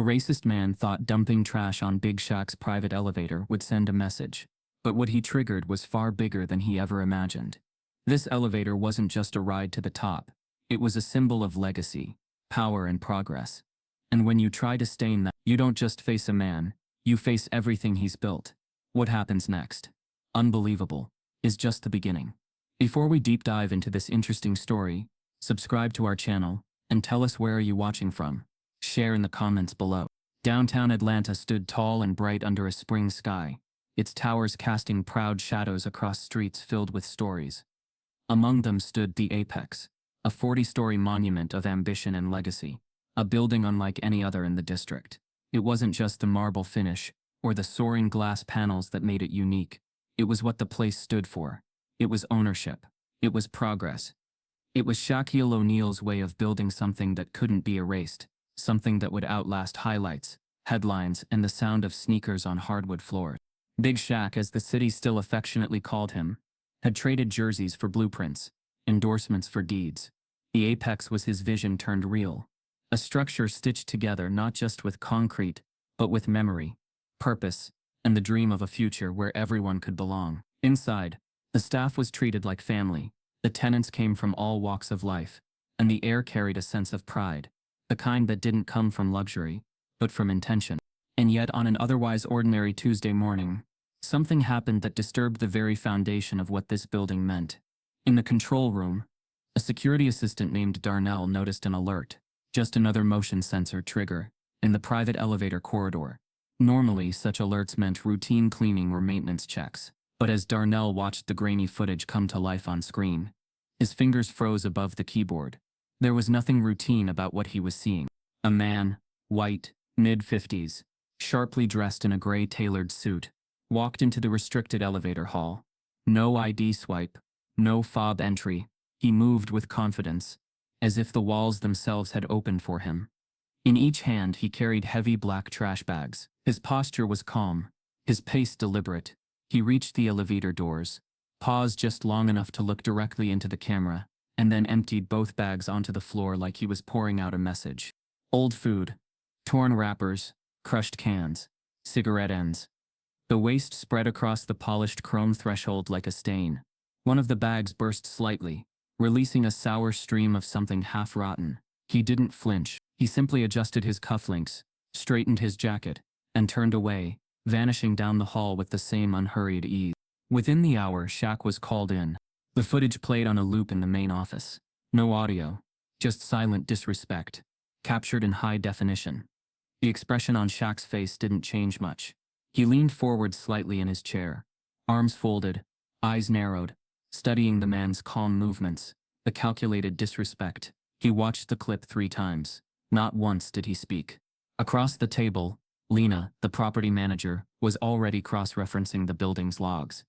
racist man thought dumping trash on Big Shaq's private elevator would send a message. But what he triggered was far bigger than he ever imagined. This elevator wasn't just a ride to the top. It was a symbol of legacy, power, and progress. And when you try to stain that, you don't just face a man, you face everything he's built. What happens next? Unbelievable. Is just the beginning. Before we deep dive into this interesting story, subscribe to our channel, and tell us where are you watching from. Share in the comments below. Downtown Atlanta stood tall and bright under a spring sky, its towers casting proud shadows across streets filled with stories. Among them stood the Apex, a 40-story monument of ambition and legacy, a building unlike any other in the district. It wasn't just the marble finish or the soaring glass panels that made it unique. It was what the place stood for. It was ownership. It was progress. It was Shaquille O'Neal's way of building something that couldn't be erased, something that would outlast highlights, headlines, and the sound of sneakers on hardwood floors. Big Shaq, as the city still affectionately called him, had traded jerseys for blueprints, endorsements for deeds. The Apex was his vision turned real, a structure stitched together not just with concrete, but with memory, purpose, and the dream of a future where everyone could belong. Inside, the staff was treated like family, the tenants came from all walks of life, and the air carried a sense of pride, the kind that didn't come from luxury, but from intention. And yet on an otherwise ordinary Tuesday morning, something happened that disturbed the very foundation of what this building meant. In the control room, a security assistant named Darnell noticed an alert, just another motion sensor trigger, in the private elevator corridor. Normally, such alerts meant routine cleaning or maintenance checks, but as Darnell watched the grainy footage come to life on screen, his fingers froze above the keyboard. There was nothing routine about what he was seeing. A man, white, mid-50s, sharply dressed in a gray tailored suit, walked into the restricted elevator hall. No ID swipe, no fob entry. He moved with confidence, as if the walls themselves had opened for him. In each hand he carried heavy black trash bags. His posture was calm, his pace deliberate. He reached the elevator doors, paused just long enough to look directly into the camera, and then emptied both bags onto the floor like he was pouring out a message. Old food, torn wrappers, crushed cans, cigarette ends. The waste spread across the polished chrome threshold like a stain. One of the bags burst slightly, releasing a sour stream of something half-rotten. He didn't flinch. He simply adjusted his cufflinks, straightened his jacket, and turned away, vanishing down the hall with the same unhurried ease. Within the hour, Shaq was called in. The footage played on a loop in the main office. No audio, just silent disrespect, captured in high definition. The expression on Shaq's face didn't change much. He leaned forward slightly in his chair, arms folded, eyes narrowed, studying the man's calm movements, the calculated disrespect. He watched the clip 3 times. Not once did he speak. Across the table, Lena, the property manager, was already cross-referencing the building's logs.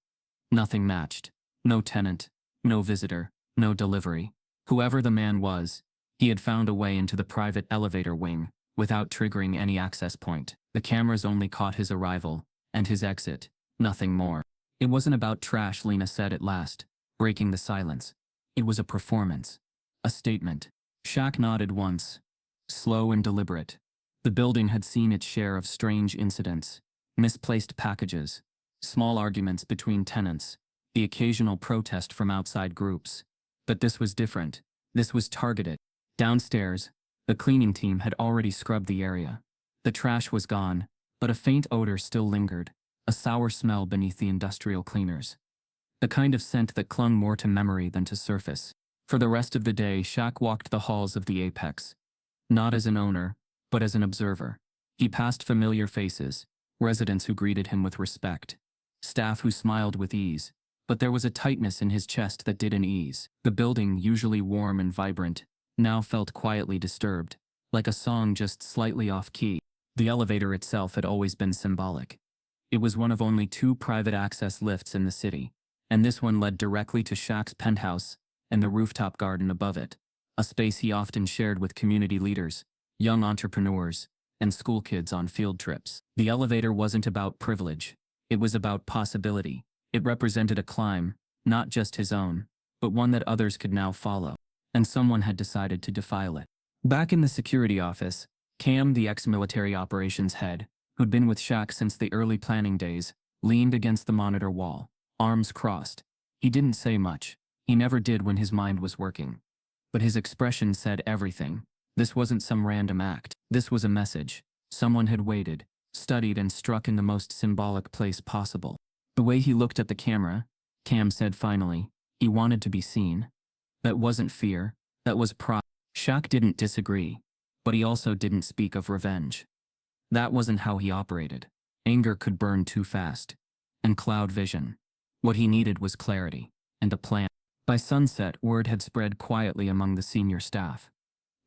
Nothing matched. No tenant, no visitor, no delivery. Whoever the man was, he had found a way into the private elevator wing, without triggering any access point. The cameras only caught his arrival, and his exit, nothing more. It wasn't about trash, Lena said at last, breaking the silence. It was a performance. A statement. Shaq nodded once, slow and deliberate. The building had seen its share of strange incidents, misplaced packages, small arguments between tenants, the occasional protest from outside groups. But this was different. This was targeted. Downstairs, the cleaning team had already scrubbed the area. The trash was gone, but a faint odor still lingered, a sour smell beneath the industrial cleaners. The kind of scent that clung more to memory than to surface. For the rest of the day, Shaq walked the halls of the Apex. Not as an owner, but as an observer. He passed familiar faces, residents who greeted him with respect, staff who smiled with ease, but there was a tightness in his chest that didn't ease. The building, usually warm and vibrant, now felt quietly disturbed, like a song just slightly off-key. The elevator itself had always been symbolic. It was one of only 2 private access lifts in the city, and this one led directly to Shaq's penthouse and the rooftop garden above it, a space he often shared with community leaders, young entrepreneurs, and school kids on field trips. The elevator wasn't about privilege. It was about possibility. It represented a climb, not just his own, but one that others could now follow. And someone had decided to defile it. Back in the security office, Cam, the ex-military operations head, who'd been with Shaq since the early planning days, leaned against the monitor wall, arms crossed. He didn't say much. He never did when his mind was working. But his expression said everything. This wasn't some random act. This was a message. Someone had waited, studied, and struck in the most symbolic place possible. The way he looked at the camera, Cam said finally, he wanted to be seen. That wasn't fear. That was pride. Shaq didn't disagree, but he also didn't speak of revenge. That wasn't how he operated. Anger could burn too fast. And cloud vision. What he needed was clarity, and a plan. By sunset, word had spread quietly among the senior staff.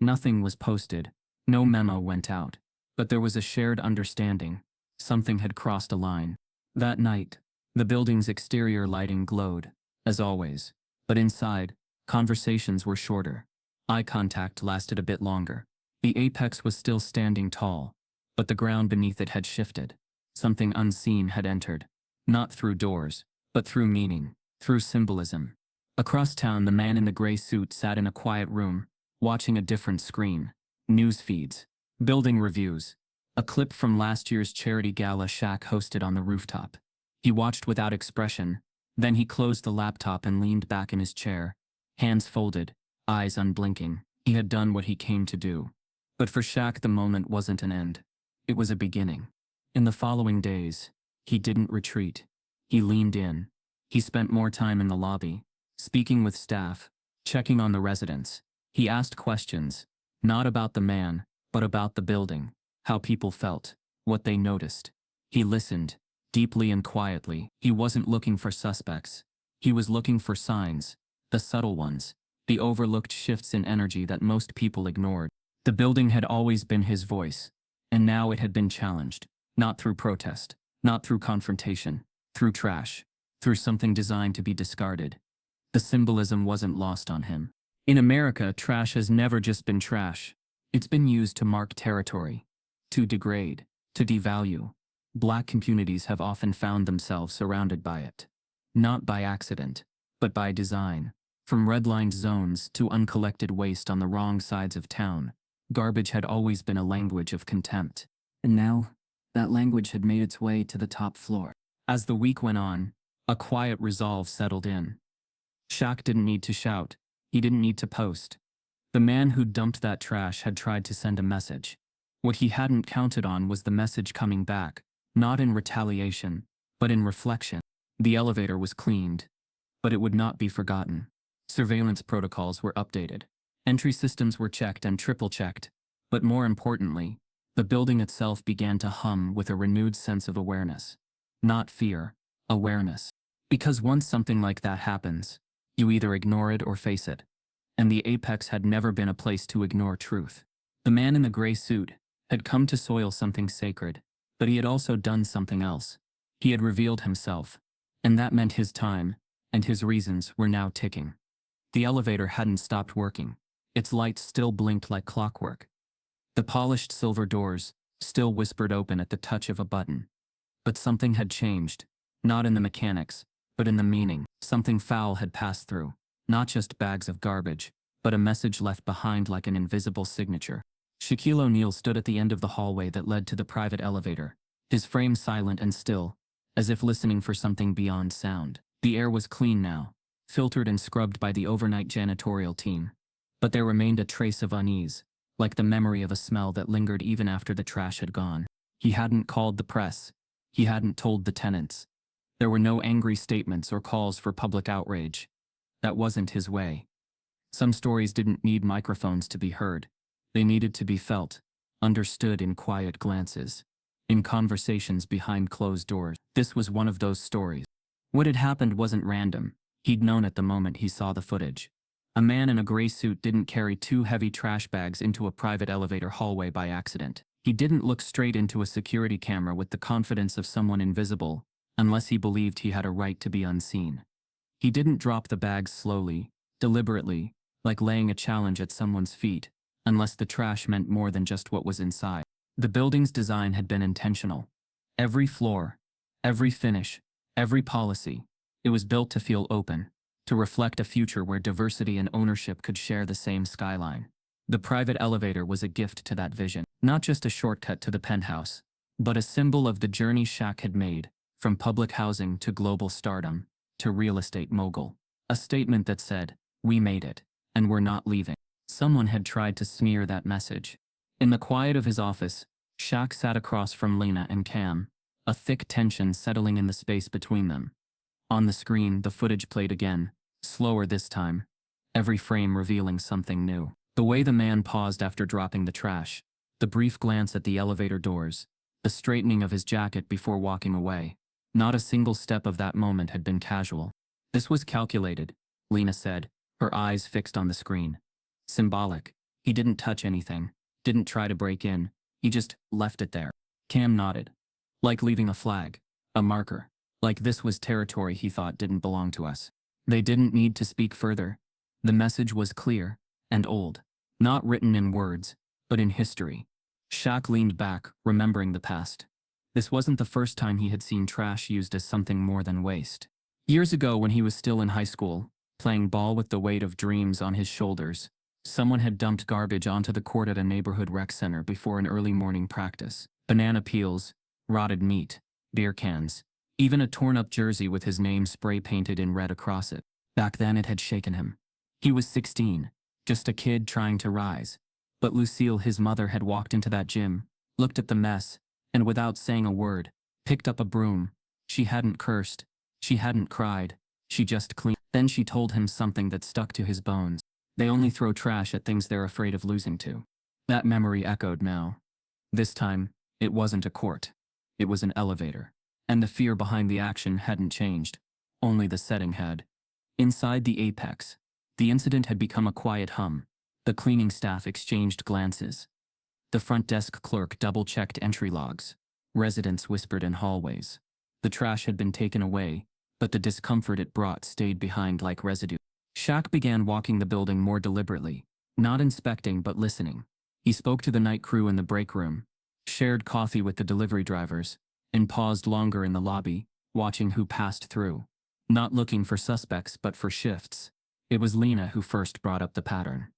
Nothing was posted, no memo went out, but there was a shared understanding. Something had crossed a line. That night, the building's exterior lighting glowed, as always, but inside, conversations were shorter. Eye contact lasted a bit longer. The apex was still standing tall, but the ground beneath it had shifted. Something unseen had entered, not through doors, but through meaning, through symbolism. Across town, the man in the gray suit sat in a quiet room, watching a different screen. News feeds, building reviews, a clip from last year's charity gala Shaq hosted on the rooftop. He watched without expression, then he closed the laptop and leaned back in his chair, hands folded, eyes unblinking. He had done what he came to do. But for Shaq, the moment wasn't an end. It was a beginning. In the following days, he didn't retreat. He leaned in. He spent more time in the lobby, speaking with staff, checking on the residents. He asked questions, not about the man, but about the building, how people felt, what they noticed. He listened, deeply and quietly. He wasn't looking for suspects. He was looking for signs, the subtle ones, the overlooked shifts in energy that most people ignored. The building had always been his voice, and now it had been challenged, not through protest, not through confrontation, through trash, through something designed to be discarded. The symbolism wasn't lost on him. In America, trash has never just been trash. It's been used to mark territory, to degrade, to devalue. Black communities have often found themselves surrounded by it. Not by accident, but by design. From redlined zones to uncollected waste on the wrong sides of town, garbage had always been a language of contempt. And now, that language had made its way to the top floor. As the week went on, a quiet resolve settled in. Shaq didn't need to shout. He didn't need to post. The man who dumped that trash had tried to send a message. What he hadn't counted on was the message coming back, not in retaliation, but in reflection. The elevator was cleaned, but it would not be forgotten. Surveillance protocols were updated. Entry systems were checked and triple-checked. But more importantly, the building itself began to hum with a renewed sense of awareness. Not fear, awareness. Because once something like that happens, you either ignore it or face it. And the apex had never been a place to ignore truth. The man in the gray suit had come to soil something sacred, but he had also done something else. He had revealed himself, and that meant his time, and his reasons were now ticking. The elevator hadn't stopped working. Its lights still blinked like clockwork. The polished silver doors still whispered open at the touch of a button. But something had changed, not in the mechanics, but in the meaning. Something foul had passed through, not just bags of garbage, but a message left behind like an invisible signature. Shaquille O'Neal stood at the end of the hallway that led to the private elevator, his frame silent and still, as if listening for something beyond sound. The air was clean now, filtered and scrubbed by the overnight janitorial team. But there remained a trace of unease, like the memory of a smell that lingered even after the trash had gone. He hadn't called the press. He hadn't told the tenants. There were no angry statements or calls for public outrage. That wasn't his way. Some stories didn't need microphones to be heard. They needed to be felt, understood in quiet glances, in conversations behind closed doors. This was one of those stories. What had happened wasn't random. He'd known it the moment he saw the footage. A man in a gray suit didn't carry 2 heavy trash bags into a private elevator hallway by accident. He didn't look straight into a security camera with the confidence of someone invisible, unless he believed he had a right to be unseen. He didn't drop the bags slowly, deliberately, like laying a challenge at someone's feet, unless the trash meant more than just what was inside. The building's design had been intentional. Every floor, every finish, every policy, it was built to feel open, to reflect a future where diversity and ownership could share the same skyline. The private elevator was a gift to that vision, not just a shortcut to the penthouse, but a symbol of the journey Shaq had made, from public housing to global stardom, to real estate mogul. A statement that said, "We made it, and we're not leaving." Someone had tried to smear that message. In the quiet of his office, Shaq sat across from Lena and Cam, a thick tension settling in the space between them. On the screen, the footage played again, slower this time, every frame revealing something new. The way the man paused after dropping the trash, the brief glance at the elevator doors, the straightening of his jacket before walking away. Not a single step of that moment had been casual. This was calculated, Lena said, her eyes fixed on the screen. Symbolic. He didn't touch anything, didn't try to break in, he just left it there. Cam nodded. Like leaving a flag, a marker. Like this was territory he thought didn't belong to us. They didn't need to speak further. The message was clear and old. Not written in words, but in history. Shaq leaned back, remembering the past. This wasn't the first time he had seen trash used as something more than waste. Years ago, when he was still in high school, playing ball with the weight of dreams on his shoulders, someone had dumped garbage onto the court at a neighborhood rec center before an early morning practice. Banana peels, rotted meat, beer cans, even a torn-up jersey with his name spray-painted in red across it. Back then it had shaken him. He was 16, just a kid trying to rise. But Lucille, his mother, had walked into that gym, looked at the mess, and without saying a word, picked up a broom. She hadn't cursed. She hadn't cried. She just cleaned. Then she told him something that stuck to his bones. They only throw trash at things they're afraid of losing to. That memory echoed now. This time, it wasn't a court. It was an elevator. And the fear behind the action hadn't changed. Only the setting had. Inside the apex, the incident had become a quiet hum. The cleaning staff exchanged glances. The front desk clerk double-checked entry logs. Residents whispered in hallways. The trash had been taken away, but the discomfort it brought stayed behind like residue. Shaq began walking the building more deliberately, not inspecting but listening. He spoke to the night crew in the break room, shared coffee with the delivery drivers, and paused longer in the lobby, watching who passed through. Not looking for suspects but for shifts. It was Lena who first brought up the pattern.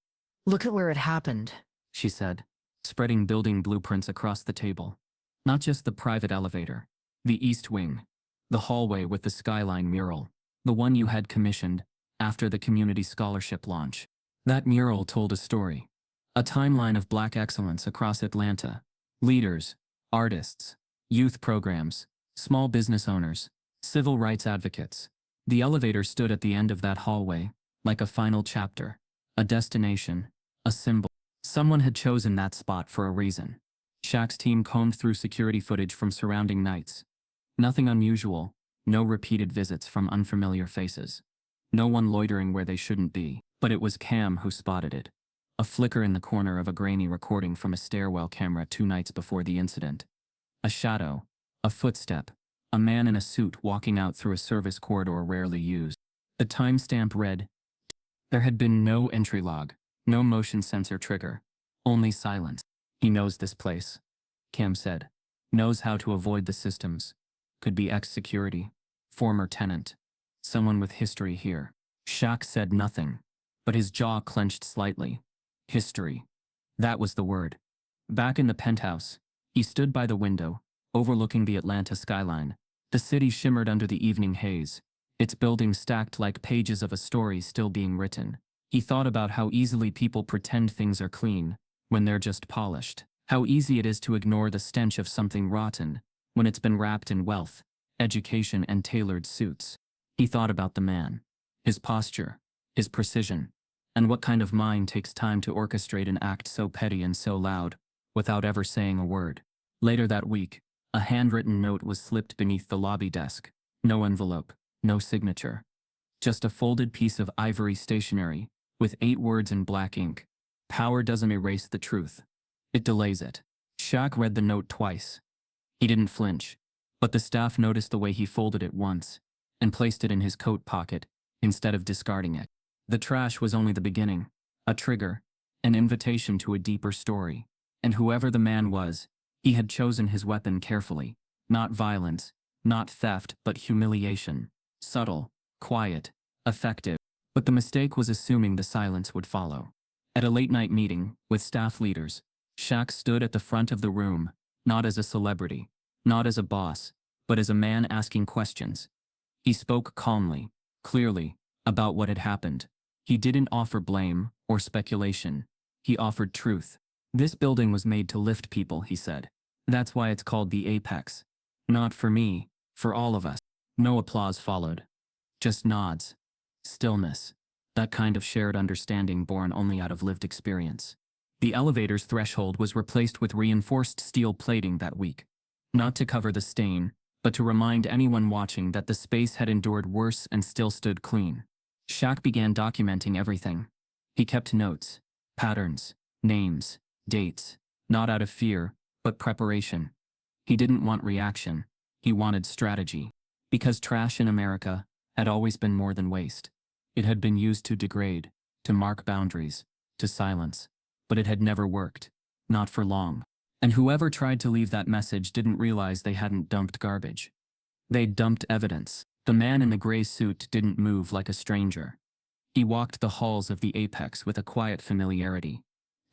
"Look at where it happened," she said, spreading building blueprints across the table. Not just the private elevator, the east wing, the hallway with the skyline mural, the one you had commissioned after the community scholarship launch. That mural told a story. A timeline of Black excellence across Atlanta. Leaders, artists, youth programs, small business owners, civil rights advocates. The elevator stood at the end of that hallway, like a final chapter, a destination, a symbol. Someone had chosen that spot for a reason. Shaq's team combed through security footage from surrounding nights. Nothing unusual, no repeated visits from unfamiliar faces. No one loitering where they shouldn't be, but it was Cam who spotted it. A flicker in the corner of a grainy recording from a stairwell camera 2 nights before the incident. A shadow, a footstep, a man in a suit walking out through a service corridor rarely used. The timestamp read, there had been no entry log, no motion sensor trigger, only silence. He knows this place, Cam said. Knows how to avoid the systems. Could be ex-security, former tenant, someone with history here. Shaq said nothing, but his jaw clenched slightly. History. That was the word. Back in the penthouse, he stood by the window, overlooking the Atlanta skyline. The city shimmered under the evening haze, its buildings stacked like pages of a story still being written. He thought about how easily people pretend things are clean when they're just polished. How easy it is to ignore the stench of something rotten when it's been wrapped in wealth, education, and tailored suits. He thought about the man, his posture, his precision, and what kind of mind takes time to orchestrate an act so petty and so loud, without ever saying a word. Later that week, a handwritten note was slipped beneath the lobby desk. No envelope, no signature. Just a folded piece of ivory stationery, with 8 words in black ink. Power doesn't erase the truth. It delays it. Shaq read the note twice. He didn't flinch, but the staff noticed the way he folded it once, and placed it in his coat pocket, instead of discarding it. The trash was only the beginning, a trigger, an invitation to a deeper story. And whoever the man was, he had chosen his weapon carefully. Not violence, not theft, but humiliation. Subtle, quiet, effective. But the mistake was assuming the silence would follow. At a late-night meeting, with staff leaders, Shaq stood at the front of the room, not as a celebrity, not as a boss, but as a man asking questions. He spoke calmly, clearly, about what had happened. He didn't offer blame or speculation. He offered truth. This building was made to lift people, he said. That's why it's called the Apex. Not for me, for all of us. No applause followed. Just nods. Stillness. That kind of shared understanding born only out of lived experience. The elevator's threshold was replaced with reinforced steel plating that week. Not to cover the stain, but to remind anyone watching that the space had endured worse and still stood clean. Shaq began documenting everything. He kept notes, patterns, names, dates, not out of fear, but preparation. He didn't want reaction. He wanted strategy. Because trash in America had always been more than waste. It had been used to degrade, to mark boundaries, to silence. But it had never worked. Not for long. And whoever tried to leave that message didn't realize they hadn't dumped garbage. They'd dumped evidence. The man in the gray suit didn't move like a stranger. He walked the halls of the Apex with a quiet familiarity,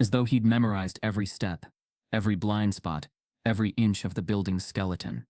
as though he'd memorized every step, every blind spot, every inch of the building's skeleton.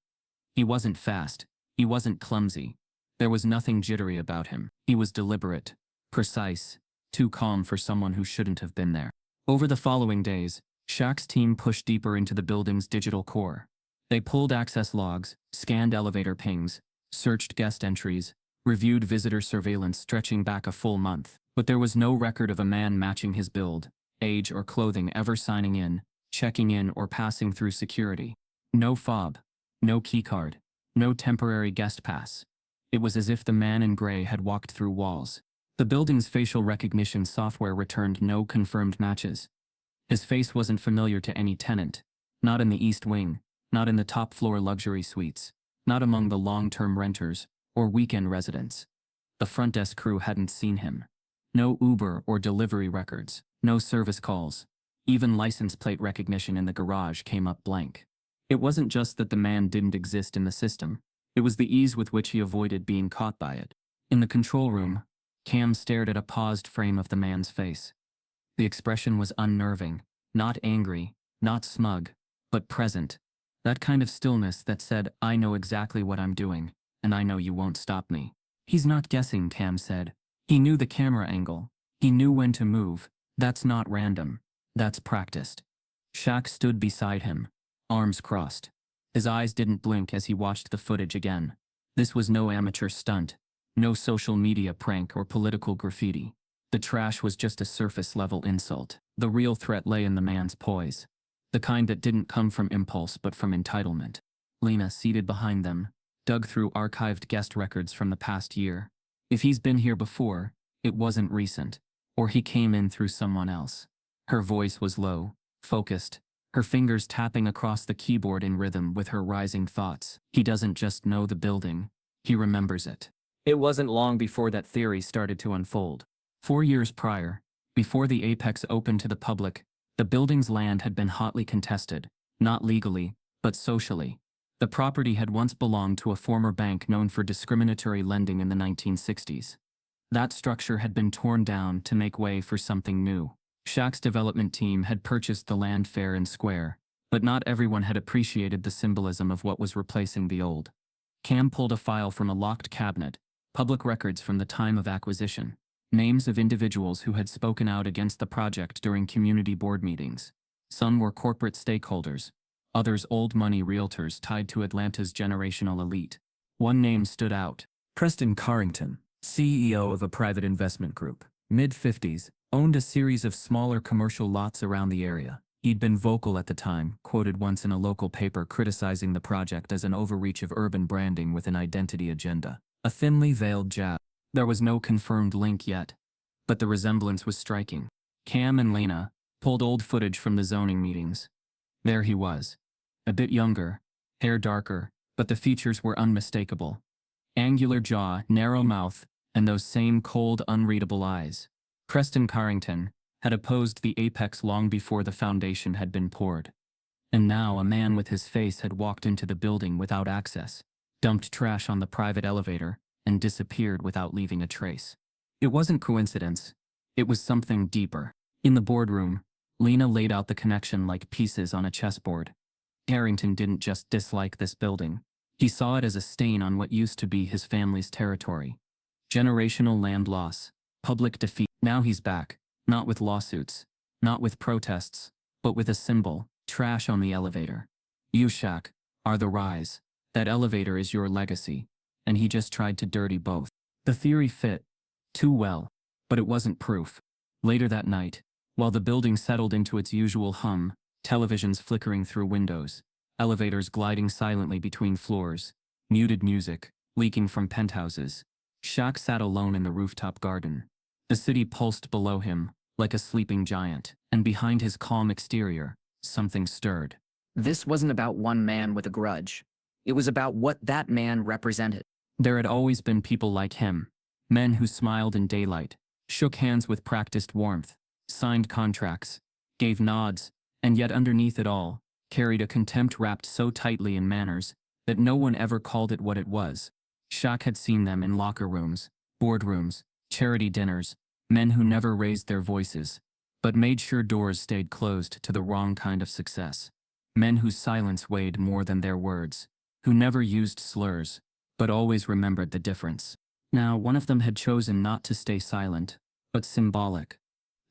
He wasn't fast. He wasn't clumsy. There was nothing jittery about him. He was deliberate, precise, too calm for someone who shouldn't have been there. Over the following days, Shaq's team pushed deeper into the building's digital core. They pulled access logs, scanned elevator pings, searched guest entries, reviewed visitor surveillance stretching back a full month. But there was no record of a man matching his build, age or clothing ever signing in, checking in or passing through security. No fob, no keycard, no temporary guest pass. It was as if the man in gray had walked through walls. The building's facial recognition software returned no confirmed matches. His face wasn't familiar to any tenant, not in the East Wing, not in the top-floor luxury suites, not among the long-term renters or weekend residents. The front desk crew hadn't seen him. No Uber or delivery records, no service calls. Even license plate recognition in the garage came up blank. It wasn't just that the man didn't exist in the system. It was the ease with which he avoided being caught by it. In the control room, Cam stared at a paused frame of the man's face. The expression was unnerving, not angry, not smug, but present. That kind of stillness that said, I know exactly what I'm doing, and I know you won't stop me. He's not guessing, Cam said. He knew the camera angle. He knew when to move. That's not random. That's practiced. Shaq stood beside him, arms crossed. His eyes didn't blink as he watched the footage again. This was no amateur stunt, no social media prank or political graffiti. The trash was just a surface-level insult. The real threat lay in the man's poise. The kind that didn't come from impulse but from entitlement. Lena, seated behind them, dug through archived guest records from the past year. If he's been here before, it wasn't recent, or he came in through someone else. Her voice was low, focused, her fingers tapping across the keyboard in rhythm with her rising thoughts. He doesn't just know the building, he remembers it. It wasn't long before that theory started to unfold. 4 years prior, before the Apex opened to the public, the building's land had been hotly contested, not legally, but socially. The property had once belonged to a former bank known for discriminatory lending in the 1960s. That structure had been torn down to make way for something new. Shaq's development team had purchased the land fair and square, but not everyone had appreciated the symbolism of what was replacing the old. Cam pulled a file from a locked cabinet, public records from the time of acquisition, names of individuals who had spoken out against the project during community board meetings. Some were corporate stakeholders, others old money realtors tied to Atlanta's generational elite. One name stood out: Preston Carrington, CEO of a private investment group, mid-50s, owned a series of smaller commercial lots around the area. He'd been vocal at the time, quoted once in a local paper criticizing the project as an overreach of urban branding with an identity agenda. A thinly veiled jab. There was no confirmed link yet, but the resemblance was striking. Cam and Lena pulled old footage from the zoning meetings. There he was. A bit younger, hair darker, but the features were unmistakable. Angular jaw, narrow mouth, and those same cold, unreadable eyes. Preston Carrington had opposed the Apex long before the foundation had been poured. And now a man with his face had walked into the building without access, dumped trash on the private elevator, and disappeared without leaving a trace. It wasn't coincidence. It was something deeper. In the boardroom, Lena laid out the connection like pieces on a chessboard. Harrington didn't just dislike this building. He saw it as a stain on what used to be his family's territory. Generational land loss, public defeat. Now he's back, not with lawsuits, not with protests, but with a symbol: trash on the elevator. You, Shaq, are the rise. That elevator is your legacy. And he just tried to dirty both. The theory fit too well, but it wasn't proof. Later that night, while the building settled into its usual hum, televisions flickering through windows, elevators gliding silently between floors, muted music leaking from penthouses, Shaq sat alone in the rooftop garden. The city pulsed below him, like a sleeping giant, and behind his calm exterior, something stirred. This wasn't about one man with a grudge. It was about what that man represented. There had always been people like him, men who smiled in daylight, shook hands with practiced warmth, signed contracts, gave nods, and yet underneath it all, carried a contempt wrapped so tightly in manners that no one ever called it what it was. Shaq had seen them in locker rooms, boardrooms, charity dinners, men who never raised their voices, but made sure doors stayed closed to the wrong kind of success. Men whose silence weighed more than their words, who never used slurs, but always remembered the difference. Now, one of them had chosen not to stay silent, but symbolic.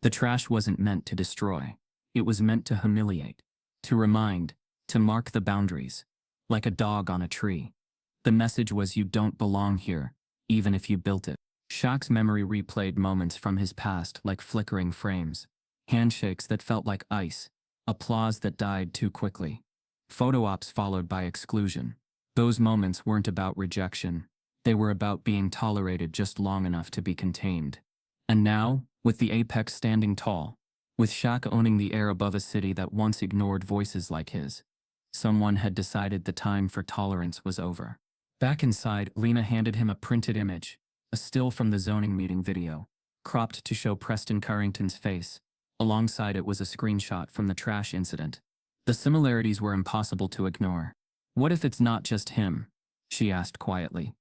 The trash wasn't meant to destroy. It was meant to humiliate, to remind, to mark the boundaries, like a dog on a tree. The message was, you don't belong here, even if you built it. Shaq's memory replayed moments from his past like flickering frames, handshakes that felt like ice, applause that died too quickly, photo ops followed by exclusion. Those moments weren't about rejection. They were about being tolerated just long enough to be contained. And now, with the apex standing tall, with Shaq owning the air above a city that once ignored voices like his, someone had decided the time for tolerance was over. Back inside, Lena handed him a printed image, a still from the zoning meeting video, cropped to show Preston Carrington's face. Alongside it was a screenshot from the trash incident. The similarities were impossible to ignore. What if it's not just him? She asked quietly.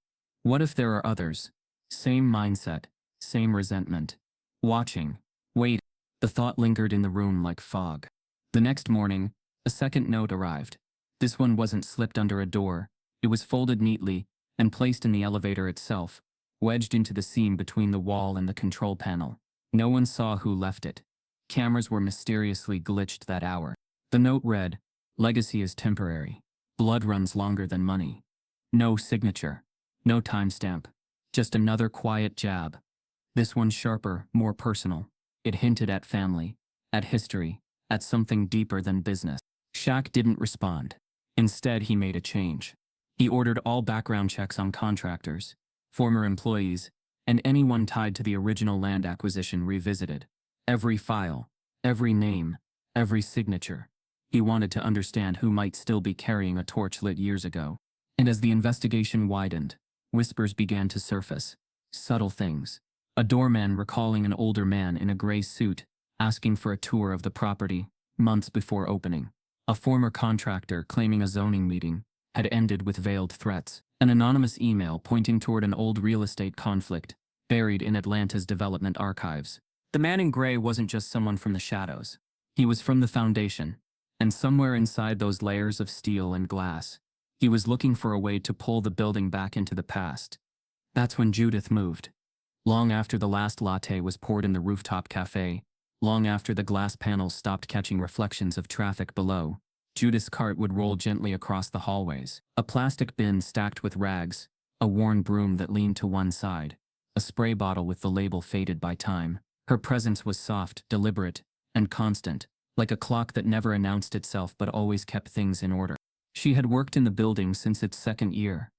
What if there are others? Same mindset, same resentment. Watching. Wait. The thought lingered in the room like fog. The next morning, a second note arrived. This one wasn't slipped under a door. It was folded neatly and placed in the elevator itself, wedged into the seam between the wall and the control panel. No one saw who left it. Cameras were mysteriously glitched that hour. The note read, "Legacy is temporary. Blood runs longer than money." No signature. No timestamp. Just another quiet jab. This one sharper, more personal. It hinted at family, at history, at something deeper than business. Shaq didn't respond. Instead, he made a change. He ordered all background checks on contractors, former employees, and anyone tied to the original land acquisition revisited. Every file, every name, every signature. He wanted to understand who might still be carrying a torch lit years ago. And as the investigation widened, whispers began to surface. Subtle things. A doorman recalling an older man in a gray suit, asking for a tour of the property, months before opening. A former contractor claiming a zoning meeting had ended with veiled threats. An anonymous email pointing toward an old real estate conflict, buried in Atlanta's development archives. The man in gray wasn't just someone from the shadows. He was from the foundation, and somewhere inside those layers of steel and glass, he was looking for a way to pull the building back into the past. That's when Judith moved. Long after the last latte was poured in the rooftop cafe, long after the glass panels stopped catching reflections of traffic below, Judith's cart would roll gently across the hallways. A plastic bin stacked with rags, a worn broom that leaned to one side, a spray bottle with the label faded by time. Her presence was soft, deliberate, and constant, like a clock that never announced itself but always kept things in order. She had worked in the building since its second year,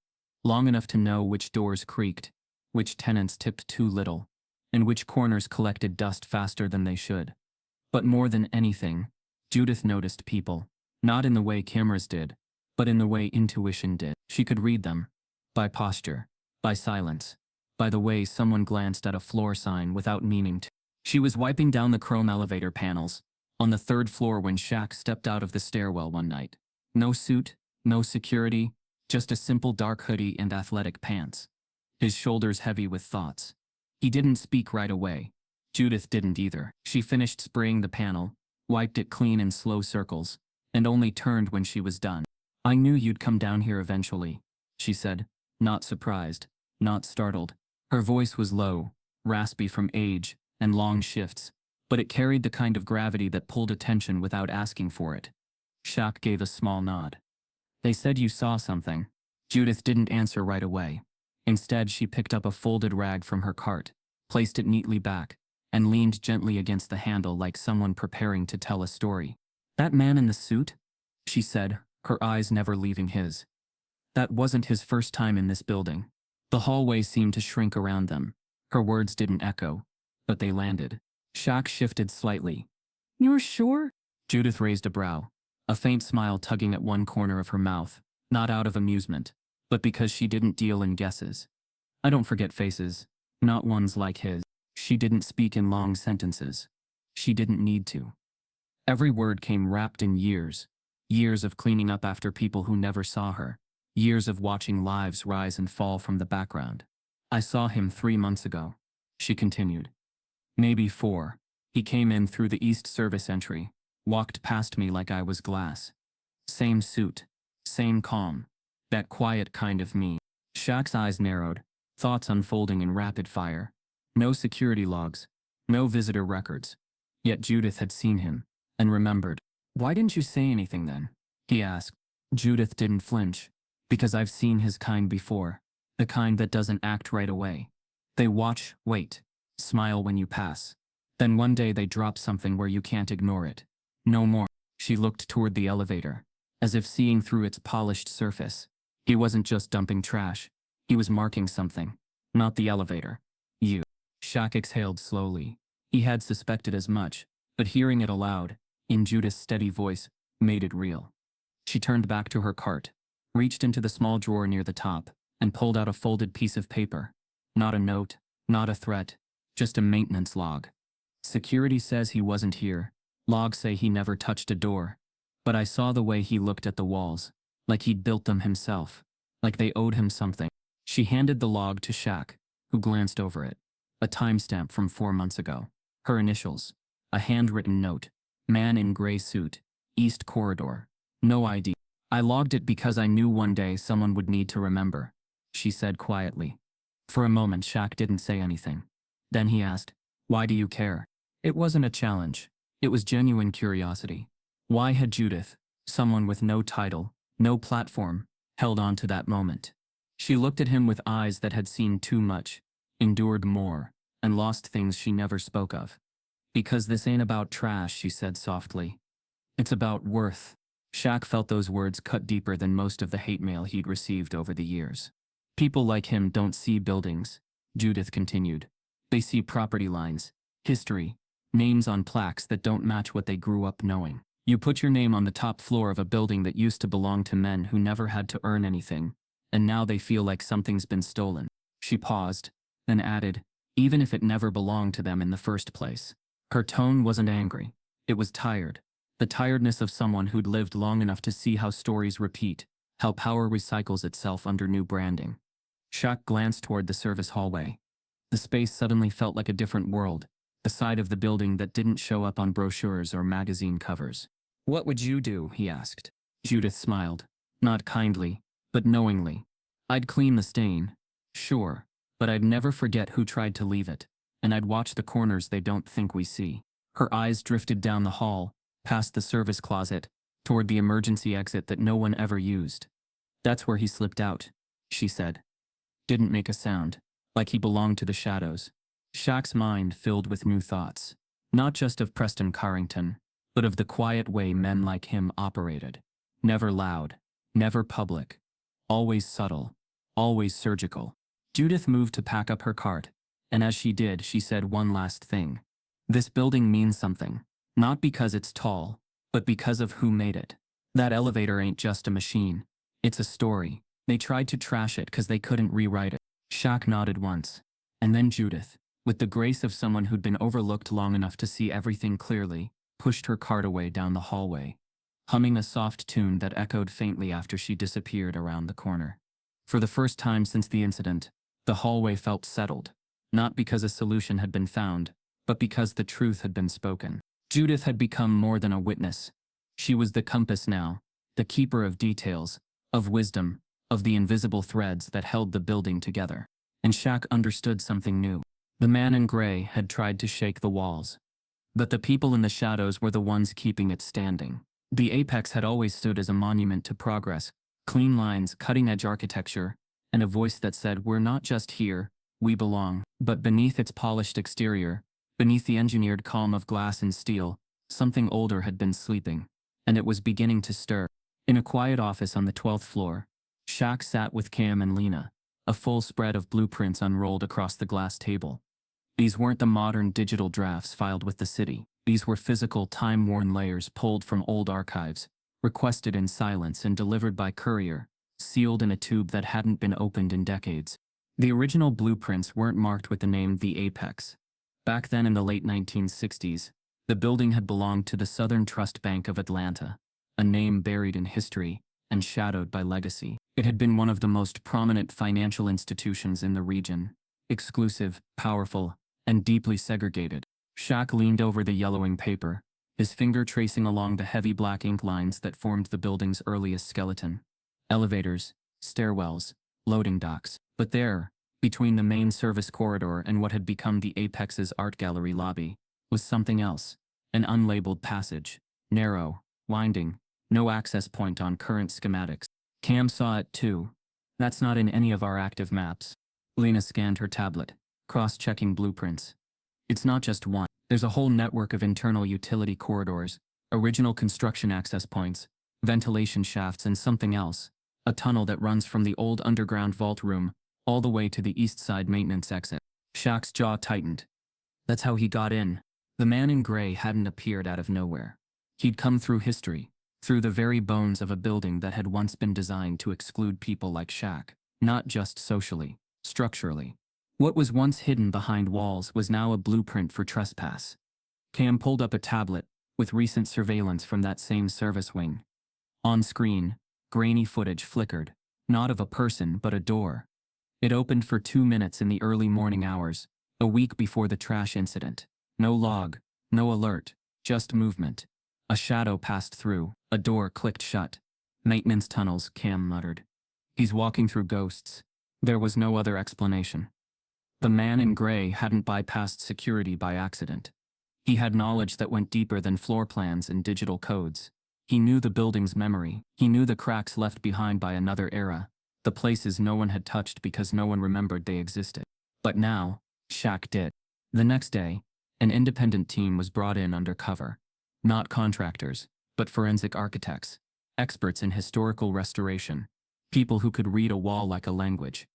long enough to know which doors creaked, which tenants tipped too little, and which corners collected dust faster than they should. But more than anything, Judith noticed people, not in the way cameras did, but in the way intuition did. She could read them, by posture, by silence, by the way someone glanced at a floor sign without meaning to. She was wiping down the chrome elevator panels, on the third floor when Shaq stepped out of the stairwell one night. No suit, no security, just a simple dark hoodie and athletic pants. His shoulders heavy with thoughts. He didn't speak right away, Judith didn't either. She finished spraying the panel, wiped it clean in slow circles, and only turned when she was done. I knew you'd come down here eventually, she said, not surprised, not startled. Her voice was low, raspy from age and long shifts, but it carried the kind of gravity that pulled attention without asking for it. Shaq gave a small nod. They said you saw something. Judith didn't answer right away. Instead, she picked up a folded rag from her cart, placed it neatly back, and leaned gently against the handle like someone preparing to tell a story. That man in the suit? She said, her eyes never leaving his. That wasn't his first time in this building. The hallway seemed to shrink around them. Her words didn't echo, but they landed. Shaq shifted slightly. You're sure? Judith raised a brow, a faint smile tugging at one corner of her mouth, not out of amusement, but because she didn't deal in guesses. I don't forget faces, not ones like his. She didn't speak in long sentences. She didn't need to. Every word came wrapped in years. Years of cleaning up after people who never saw her. Years of watching lives rise and fall from the background. I saw him 3 months ago, she continued. Maybe 4. He came in through the East Service entry, walked past me like I was glass. Same suit, same calm, that quiet kind of me. Shaq's eyes narrowed, thoughts unfolding in rapid fire. No security logs, no visitor records. Yet Judith had seen him, and remembered. Why didn't you say anything then? He asked. Judith didn't flinch. Because I've seen his kind before. The kind that doesn't act right away. They watch, wait, smile when you pass. Then one day they drop something where you can't ignore it. No more. She looked toward the elevator, as if seeing through its polished surface. He wasn't just dumping trash. He was marking something. Not the elevator. You. Shaq exhaled slowly. He had suspected as much, but hearing it aloud, in Judith's steady voice, made it real. She turned back to her cart, reached into the small drawer near the top, and pulled out a folded piece of paper. Not a note, not a threat, just a maintenance log. Security says he wasn't here. Logs say he never touched a door. But I saw the way he looked at the walls, like he'd built them himself, like they owed him something. She handed the log to Shaq, who glanced over it. A timestamp from 4 months ago. Her initials. A handwritten note. Man in gray suit. East Corridor. No ID. I logged it because I knew one day someone would need to remember, she said quietly. For a moment Shaq didn't say anything. Then he asked, why do you care? It wasn't a challenge. It was genuine curiosity. Why had Judith, someone with no title, no platform, held on to that moment? She looked at him with eyes that had seen too much, endured more, and lost things she never spoke of. Because this ain't about trash, she said softly. It's about worth. Shaq felt those words cut deeper than most of the hate mail he'd received over the years. People like him don't see buildings, Judith continued. They see property lines, history, names on plaques that don't match what they grew up knowing. You put your name on the top floor of a building that used to belong to men who never had to earn anything, and now they feel like something's been stolen. She paused, then added, even if it never belonged to them in the first place. Her tone wasn't angry. It was tired. The tiredness of someone who'd lived long enough to see how stories repeat, how power recycles itself under new branding. Shaq glanced toward the service hallway. The space suddenly felt like a different world, the side of the building that didn't show up on brochures or magazine covers. What would you do? He asked. Judith smiled, not kindly, but knowingly. I'd clean the stain, sure, but I'd never forget who tried to leave it, and I'd watch the corners they don't think we see. Her eyes drifted down the hall, past the service closet, toward the emergency exit that no one ever used. That's where he slipped out, she said. Didn't make a sound, like he belonged to the shadows. Shaq's mind filled with new thoughts, not just of Preston Carrington, but of the quiet way men like him operated. Never loud, never public, always subtle, always surgical. Judith moved to pack up her cart, and as she did, she said one last thing. This building means something. Not because it's tall, but because of who made it. That elevator ain't just a machine. It's a story. They tried to trash it because they couldn't rewrite it. Shaq nodded once. And then Judith, with the grace of someone who'd been overlooked long enough to see everything clearly, pushed her cart away down the hallway, humming a soft tune that echoed faintly after she disappeared around the corner. For the first time since the incident, the hallway felt settled, not because a solution had been found, but because the truth had been spoken. Judith had become more than a witness. She was the compass now, the keeper of details, of wisdom, of the invisible threads that held the building together. And Shaq understood something new. The man in gray had tried to shake the walls, but the people in the shadows were the ones keeping it standing. The apex had always stood as a monument to progress, clean lines, cutting-edge architecture, and a voice that said, "We're not just here, we belong." But beneath its polished exterior, beneath the engineered calm of glass and steel, something older had been sleeping, and it was beginning to stir. In a quiet office on the 12th floor, Shaq sat with Cam and Lena, a full spread of blueprints unrolled across the glass table. These weren't the modern digital drafts filed with the city. These were physical, time-worn layers pulled from old archives, requested in silence and delivered by courier, sealed in a tube that hadn't been opened in decades. The original blueprints weren't marked with the name The Apex. Back then in the late 1960s, the building had belonged to the Southern Trust Bank of Atlanta, a name buried in history and shadowed by legacy. It had been one of the most prominent financial institutions in the region, exclusive, powerful, and deeply segregated. Shaq leaned over the yellowing paper, his finger tracing along the heavy black ink lines that formed the building's earliest skeleton. Elevators, stairwells, loading docks. But there, between the main service corridor and what had become the Apex's art gallery lobby, was something else. An unlabeled passage, narrow, winding, no access point on current schematics. Cam saw it too. "That's not in any of our active maps." Lena scanned her tablet, cross-checking blueprints. "It's not just one. There's a whole network of internal utility corridors, original construction access points, ventilation shafts, and something else. A tunnel that runs from the old underground vault room all the way to the east side maintenance exit." Shaq's jaw tightened. That's how he got in. The man in gray hadn't appeared out of nowhere. He'd come through history, through the very bones of a building that had once been designed to exclude people like Shaq, not just socially, structurally. What was once hidden behind walls was now a blueprint for trespass. Cam pulled up a tablet, with recent surveillance from that same service wing. On screen, grainy footage flickered, not of a person but a door. It opened for 2 minutes in the early morning hours, a week before the trash incident. No log, no alert, just movement. A shadow passed through, a door clicked shut. "Maintenance tunnels," Cam muttered. "He's walking through ghosts." There was no other explanation. The man in gray hadn't bypassed security by accident. He had knowledge that went deeper than floor plans and digital codes. He knew the building's memory. He knew the cracks left behind by another era, the places no one had touched because no one remembered they existed. But now, Shaq did. The next day, an independent team was brought in under cover. Not contractors, but forensic architects, experts in historical restoration, people who could read a wall like a language.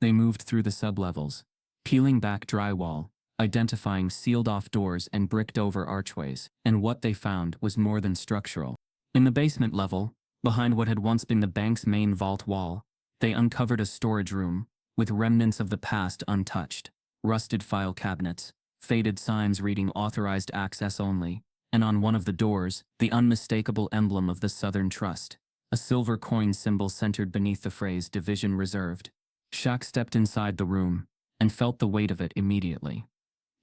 They moved through the sublevels, peeling back drywall, identifying sealed-off doors and bricked-over archways, and what they found was more than structural. In the basement level, behind what had once been the bank's main vault wall, they uncovered a storage room, with remnants of the past untouched. Rusted file cabinets, faded signs reading "Authorized Access Only," and on one of the doors, the unmistakable emblem of the Southern Trust, a silver coin symbol centered beneath the phrase "Division Reserved." Shaq stepped inside the room, and felt the weight of it immediately.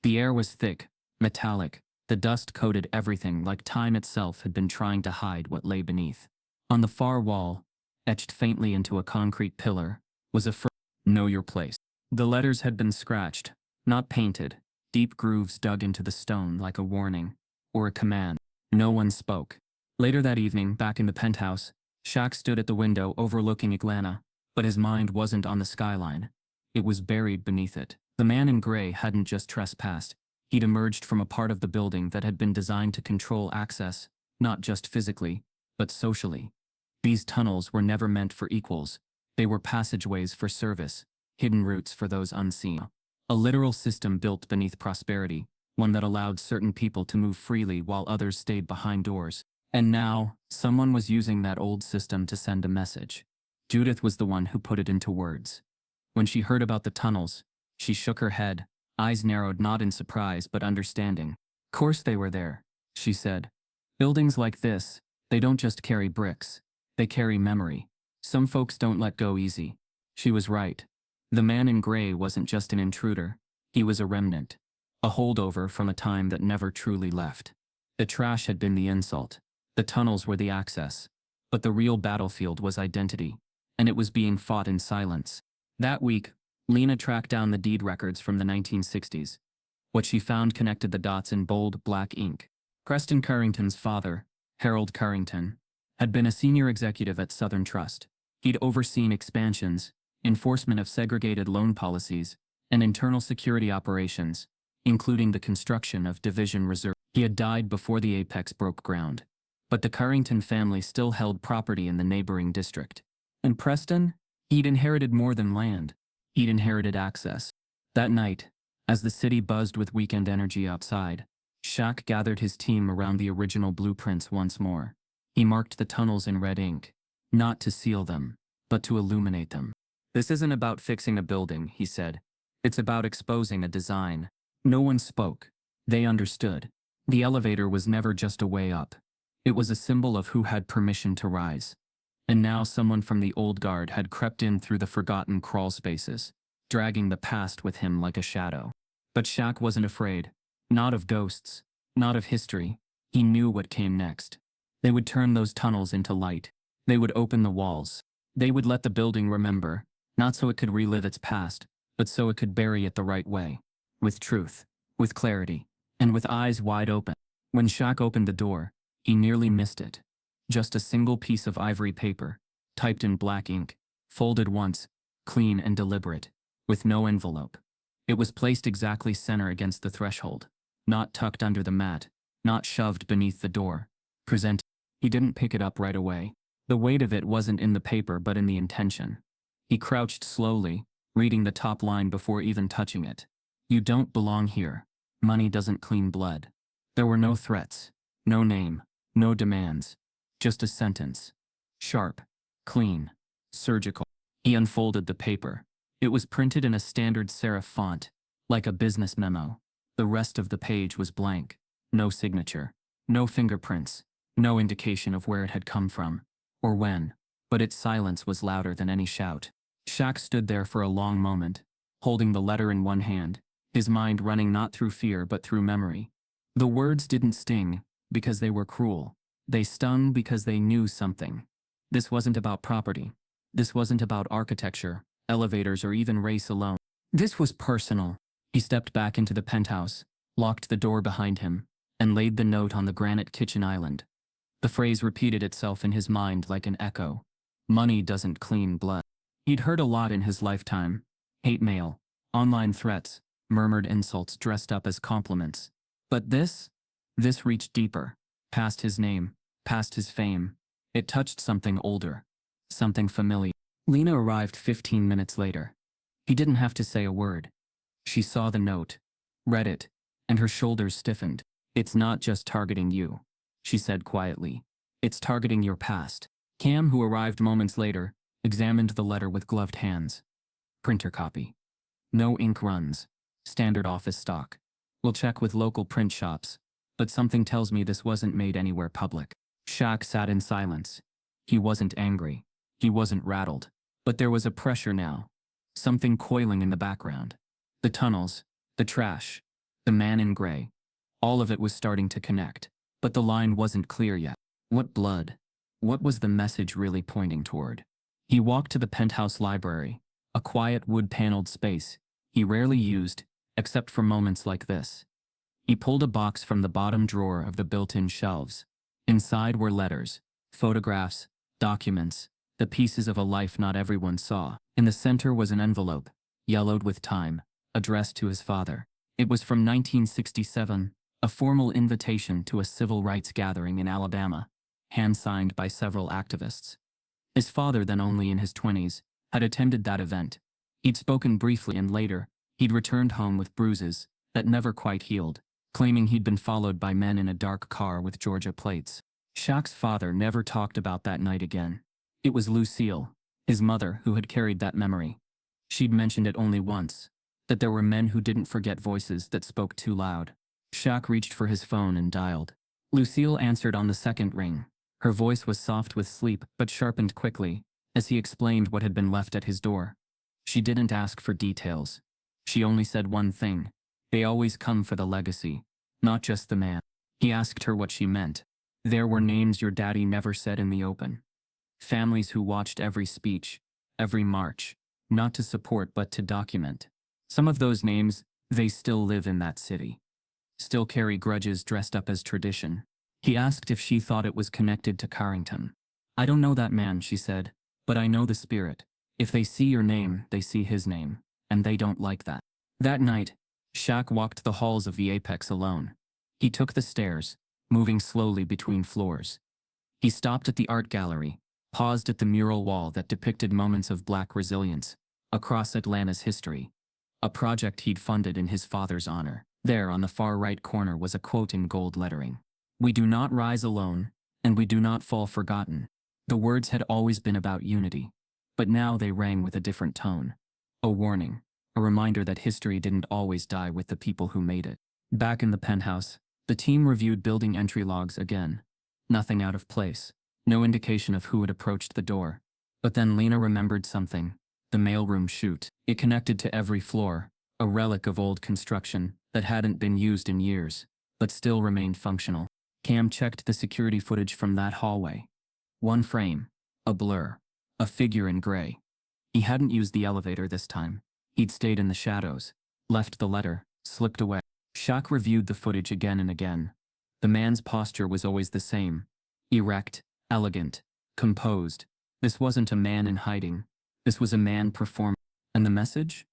The air was thick, metallic, the dust coated everything like time itself had been trying to hide what lay beneath. On the far wall, etched faintly into a concrete pillar, was a phrase, "Know your place." The letters had been scratched, not painted, deep grooves dug into the stone like a warning, or a command. No one spoke. Later that evening, back in the penthouse, Shaq stood at the window overlooking Atlanta, but his mind wasn't on the skyline. It was buried beneath it. The man in gray hadn't just trespassed. He'd emerged from a part of the building that had been designed to control access, not just physically, but socially. These tunnels were never meant for equals. They were passageways for service, hidden routes for those unseen. A literal system built beneath prosperity, one that allowed certain people to move freely while others stayed behind doors. And now, someone was using that old system to send a message. Judith was the one who put it into words. When she heard about the tunnels, she shook her head, eyes narrowed not in surprise but understanding. "Course they were there," she said. "Buildings like this, they don't just carry bricks. They carry memory. Some folks don't let go easy." She was right. The man in gray wasn't just an intruder. He was a remnant. a holdover from a time that never truly left. The trash had been the insult. The tunnels were the access. But the real battlefield was identity, and it was being fought in silence. That week, Lena tracked down the deed records from the 1960s. What she found connected the dots in bold, black ink. Preston Currington's father, Harold Currington, had been a senior executive at Southern Trust. He'd overseen expansions, enforcement of segregated loan policies, and internal security operations, including the construction of Division Reserve. He had died before the apex broke ground. But the Currington family still held property in the neighboring district. And Preston? He'd inherited more than land. He'd inherited access. That night, as the city buzzed with weekend energy outside, Shaq gathered his team around the original blueprints once more. He marked the tunnels in red ink, not to seal them, but to illuminate them. This isn't about fixing a building, he said. It's about exposing a design. No one spoke. They understood. The elevator was never just a way up. It was a symbol of who had permission to rise. And now someone from the old guard had crept in through the forgotten crawl spaces, dragging the past with him like a shadow. But Shaq wasn't afraid. Not of ghosts. Not of history. He knew what came next. They would turn those tunnels into light. They would open the walls. They would let the building remember, not so it could relive its past, but so it could bury it the right way. With truth. With clarity. And with eyes wide open. When Shaq opened the door, he nearly missed it. Just a single piece of ivory paper, typed in black ink, folded once, clean and deliberate, with no envelope. It was placed exactly center against the threshold, not tucked under the mat, not shoved beneath the door. Present. He didn't pick it up right away. The weight of it wasn't in the paper but in the intention. He crouched slowly, reading the top line before even touching it. You don't belong here. Money doesn't clean blood. There were no threats, no name, no demands. Just a sentence. Sharp, clean, surgical. He unfolded the paper. It was printed in a standard serif font, like a business memo. The rest of the page was blank. No signature. No fingerprints. No indication of where it had come from, or when. But its silence was louder than any shout. Shaq stood there for a long moment, holding the letter in one hand, his mind running not through fear but through memory. The words didn't sting, because they were cruel. They stung because they knew something. This wasn't about property. This wasn't about architecture, elevators, or even race alone. This was personal. He stepped back into the penthouse, locked the door behind him, and laid the note on the granite kitchen island. The phrase repeated itself in his mind like an echo. Money doesn't clean blood. He'd heard a lot in his lifetime. Hate mail, online threats, murmured insults dressed up as compliments. But this reached deeper, past his name, past his fame. It touched something older, something familiar. Lena arrived 15 minutes later. He didn't have to say a word. She saw the note, read it, and her shoulders stiffened. It's not just targeting you, she said quietly. It's targeting your past. Cam, who arrived moments later, examined the letter with gloved hands. Printer copy. No ink runs. Standard office stock. We'll check with local print shops, but something tells me this wasn't made anywhere public. Shaq sat in silence. He wasn't angry. He wasn't rattled. But there was a pressure now. Something coiling in the background. The tunnels, the trash, the man in gray. All of it was starting to connect. But the line wasn't clear yet. What blood? What was the message really pointing toward? He walked to the penthouse library, a quiet wood-paneled space he rarely used, except for moments like this. He pulled a box from the bottom drawer of the built-in shelves. Inside were letters, photographs, documents, the pieces of a life not everyone saw. In the center was an envelope, yellowed with time, addressed to his father. It was from 1967, a formal invitation to a civil rights gathering in Alabama, hand-signed by several activists. His father, then only in his 20s, had attended that event. He'd spoken briefly and later, he'd returned home with bruises that never quite healed, claiming he'd been followed by men in a dark car with Georgia plates. Shaq's father never talked about that night again. It was Lucille, his mother, who had carried that memory. She'd mentioned it only once, that there were men who didn't forget voices that spoke too loud. Shaq reached for his phone and dialed. Lucille answered on the second ring. Her voice was soft with sleep but sharpened quickly as he explained what had been left at his door. She didn't ask for details. She only said one thing. They always come for the legacy, not just the man. He asked her what she meant. There were names your daddy never said in the open. Families who watched every speech, every march, not to support but to document. Some of those names, they still live in that city. Still carry grudges dressed up as tradition. He asked if she thought it was connected to Carrington. I don't know that man, she said, but I know the spirit. If they see your name, they see his name, and they don't like that. That night, Shaq walked the halls of the Apex alone. He took the stairs, moving slowly between floors. He stopped at the art gallery, paused at the mural wall that depicted moments of Black resilience across Atlanta's history, a project he'd funded in his father's honor. There, on the far right corner, was a quote in gold lettering. "We do not rise alone, and we do not fall forgotten." The words had always been about unity, but now they rang with a different tone. A warning, a reminder that history didn't always die with the people who made it. Back in the penthouse, the team reviewed building entry logs again. Nothing out of place, no indication of who had approached the door. But then Lena remembered something. The mailroom chute. It connected to every floor, a relic of old construction that hadn't been used in years, but still remained functional. Cam checked the security footage from that hallway. One frame, a blur, a figure in gray. He hadn't used the elevator this time. He'd stayed in the shadows, left the letter, slipped away. Shaq reviewed the footage again and again. The man's posture was always the same. Erect, elegant, composed. This wasn't a man in hiding. This was a man performing. And the message?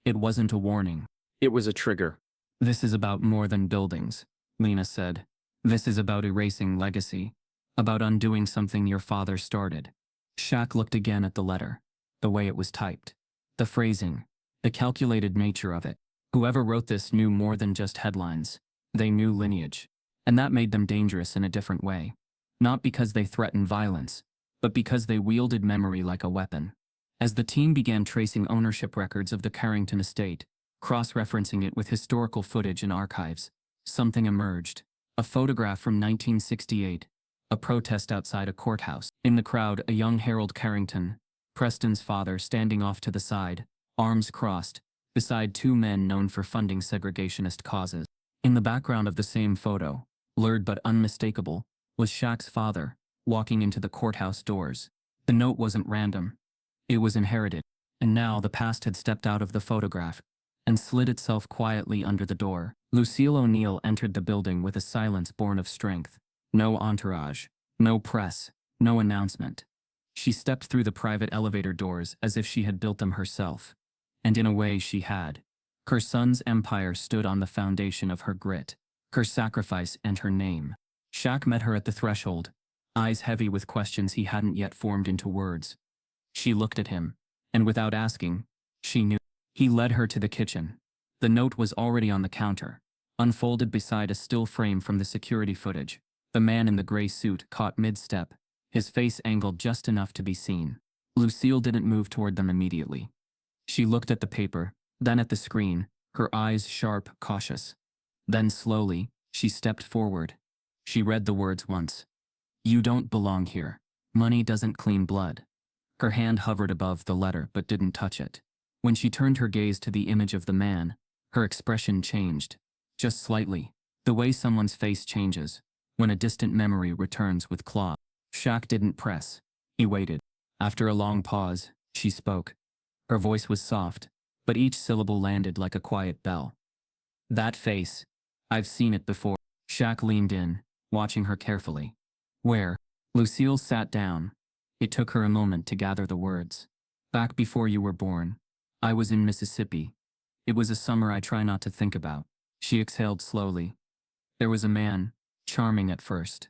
It wasn't a warning. It was a trigger. "This is about more than buildings," Lena said. "This is about erasing legacy. About undoing something your father started." Shaq looked again at the letter. The way it was typed. The phrasing. The calculated nature of it. Whoever wrote this knew more than just headlines. They knew lineage. And that made them dangerous in a different way. Not because they threatened violence, but because they wielded memory like a weapon. As the team began tracing ownership records of the Carrington estate, cross-referencing it with historical footage and archives, something emerged. A photograph from 1968. A protest outside a courthouse. In the crowd, a young Harold Carrington, Preston's father, standing off to the side, arms crossed, beside two men known for funding segregationist causes. In the background of the same photo, blurred but unmistakable, was Shaq's father, walking into the courthouse doors. The note wasn't random. It was inherited. And now the past had stepped out of the photograph and slid itself quietly under the door. Lucille O'Neill entered the building with a silence born of strength. No entourage, no press, no announcement. She stepped through the private elevator doors as if she had built them herself. And in a way she had. Her son's empire stood on the foundation of her grit, her sacrifice, and her name. Shaq met her at the threshold, eyes heavy with questions he hadn't yet formed into words. She looked at him, and without asking, she knew. He led her to the kitchen. The note was already on the counter, unfolded beside a still frame from the security footage. The man in the gray suit caught mid-step, his face angled just enough to be seen. Lucille didn't move toward them immediately. She looked at the paper, then at the screen, her eyes sharp, cautious. Then slowly, she stepped forward. She read the words once. "You don't belong here. Money doesn't clean blood." Her hand hovered above the letter but didn't touch it. When she turned her gaze to the image of the man, her expression changed. Just slightly, the way someone's face changes when a distant memory returns with claw. Shaq didn't press. He waited. After a long pause, she spoke. Her voice was soft, but each syllable landed like a quiet bell. "That face. I've seen it before." Shaq leaned in, watching her carefully. "Where?" Lucille sat down. It took her a moment to gather the words. "Back before you were born. I was in Mississippi. It was a summer I try not to think about." She exhaled slowly. "There was a man, charming at first.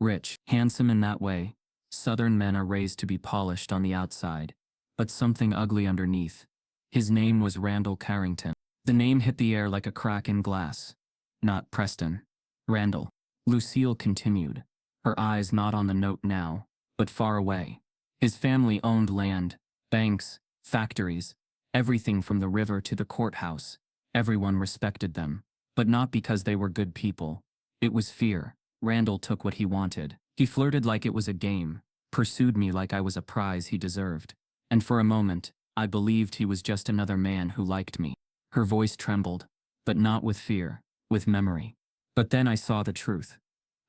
Rich, handsome in that way. Southern men are raised to be polished on the outside, but something ugly underneath. His name was Randall Carrington." The name hit the air like a crack in glass. Not Preston. Randall. Lucille continued, her eyes not on the note now, but far away. His family owned land, banks, factories, everything from the river to the courthouse. Everyone respected them, but not because they were good people. It was fear. Randall took what he wanted. He flirted like it was a game, pursued me like I was a prize he deserved. And for a moment, I believed he was just another man who liked me. Her voice trembled. but not with fear, with memory. But then I saw the truth.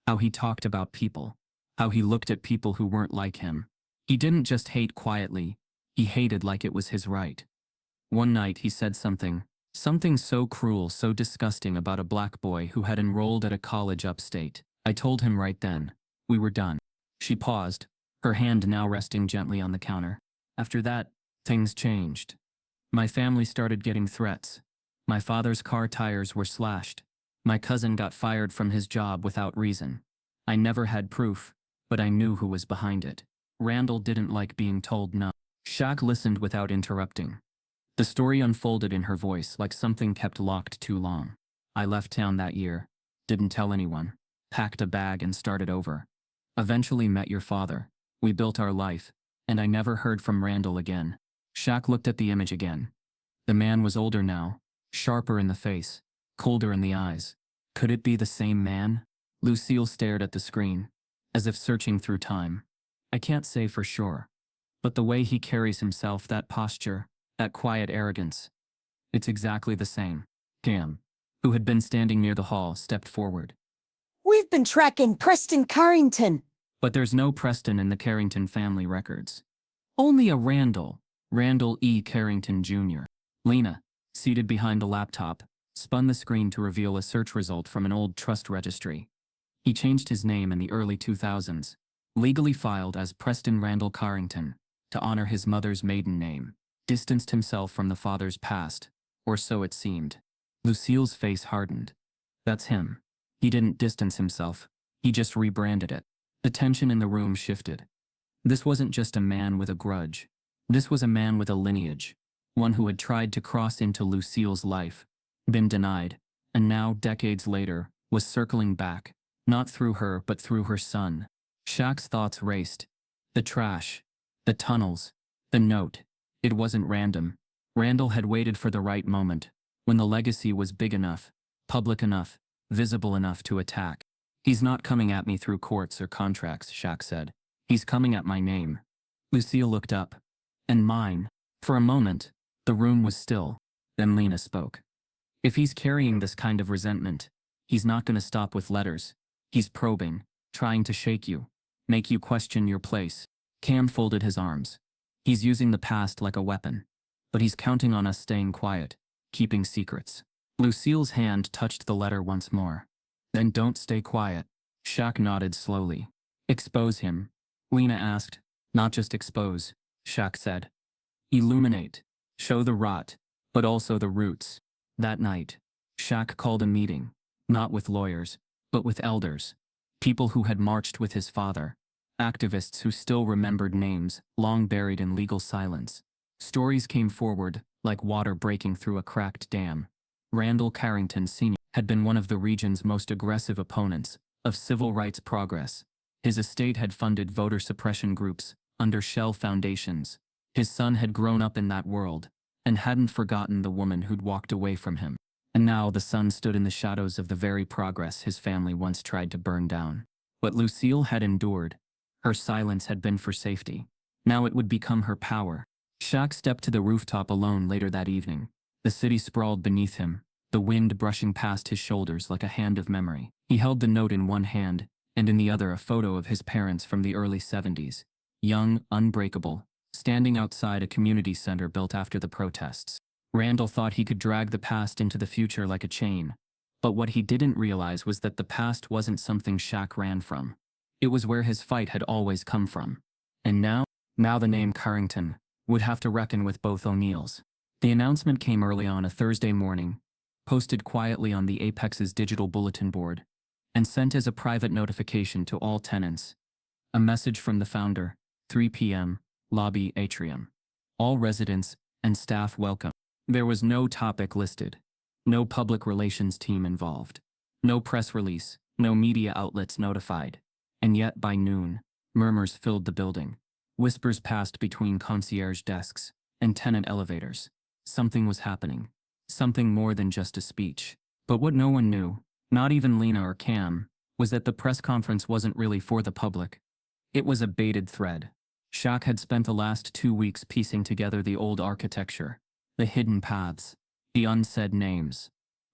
How he talked about people. How he looked at people who weren't like him. He didn't just hate quietly, he hated like it was his right. One night he said something so cruel, so disgusting about a black boy who had enrolled at a college upstate. I told him right then. We were done. She paused, her hand now resting gently on the counter. After that, things changed. My family started getting threats. My father's car tires were slashed. My cousin got fired from his job without reason. I never had proof, but I knew who was behind it. Randall didn't like being told no. Shaq listened without interrupting. The story unfolded in her voice like something kept locked too long. I left town that year, didn't tell anyone, packed a bag and started over. Eventually met your father. We built our life, and I never heard from Randall again. Shaq looked at the image again. The man was older now, sharper in the face, colder in the eyes. Could it be the same man? Lucille stared at the screen, as if searching through time. I can't say for sure, but the way he carries himself, that posture, that quiet arrogance, it's exactly the same. Cam, who had been standing near the hall, stepped forward. We've been tracking Preston Carrington. But there's no Preston in the Carrington family records. Only a Randall E. Carrington Jr. Lena, seated behind the laptop, spun the screen to reveal a search result from an old trust registry. He changed his name in the early 2000s, legally filed as Preston Randall Carrington, to honor his mother's maiden name, distanced himself from the father's past, or so it seemed. Lucille's face hardened. That's him. He didn't distance himself, he just rebranded it. The tension in the room shifted. This wasn't just a man with a grudge. This was a man with a lineage, one who had tried to cross into Lucille's life, been denied, and now, decades later, was circling back, not through her but through her son. Shaq's thoughts raced. The trash, the tunnels, the note. It wasn't random. Randall had waited for the right moment, when the legacy was big enough, public enough, visible enough to attack. He's not coming at me through courts or contracts, Shaq said. He's coming at my name. Lucille looked up. And mine. For a moment, the room was still. Then Lena spoke. If he's carrying this kind of resentment, he's not going to stop with letters. He's probing, trying to shake you, make you question your place. Cam folded his arms. He's using the past like a weapon. But he's counting on us staying quiet, keeping secrets. Lucille's hand touched the letter once more. Then don't stay quiet. Shaq nodded slowly. Expose him. Lena asked. Not just expose, Shaq said. Illuminate. Show the rot, but also the roots. That night, Shaq called a meeting, not with lawyers, but with elders. People who had marched with his father. Activists who still remembered names, long buried in legal silence. Stories came forward, like water breaking through a cracked dam. Randall Carrington Sr. had been one of the region's most aggressive opponents of civil rights progress. His estate had funded voter suppression groups under shell foundations. His son had grown up in that world and hadn't forgotten the woman who'd walked away from him. And now the son stood in the shadows of the very progress his family once tried to burn down. What Lucille had endured, her silence had been for safety. Now it would become her power. Shaq stepped to the rooftop alone later that evening. The city sprawled beneath him, the wind brushing past his shoulders like a hand of memory. He held the note in one hand, and in the other a photo of his parents from the early 70s. Young, unbreakable, standing outside a community center built after the protests. Randall thought he could drag the past into the future like a chain. But what he didn't realize was that the past wasn't something Shaq ran from. It was where his fight had always come from. And now the name Carrington would have to reckon with both O'Neills. The announcement came early on a Thursday morning, posted quietly on the Apex's digital bulletin board, and sent as a private notification to all tenants. A message from the founder, 3 p.m., lobby atrium. All residents and staff welcome. There was no topic listed, no public relations team involved, no press release, no media outlets notified. And yet by noon, murmurs filled the building. Whispers passed between concierge desks and tenant elevators. Something was happening. Something more than just a speech. But what no one knew, not even Lena or Cam, was that the press conference wasn't really for the public. It was a baited thread. Shaq had spent the last 2 weeks piecing together the old architecture, the hidden paths, the unsaid names.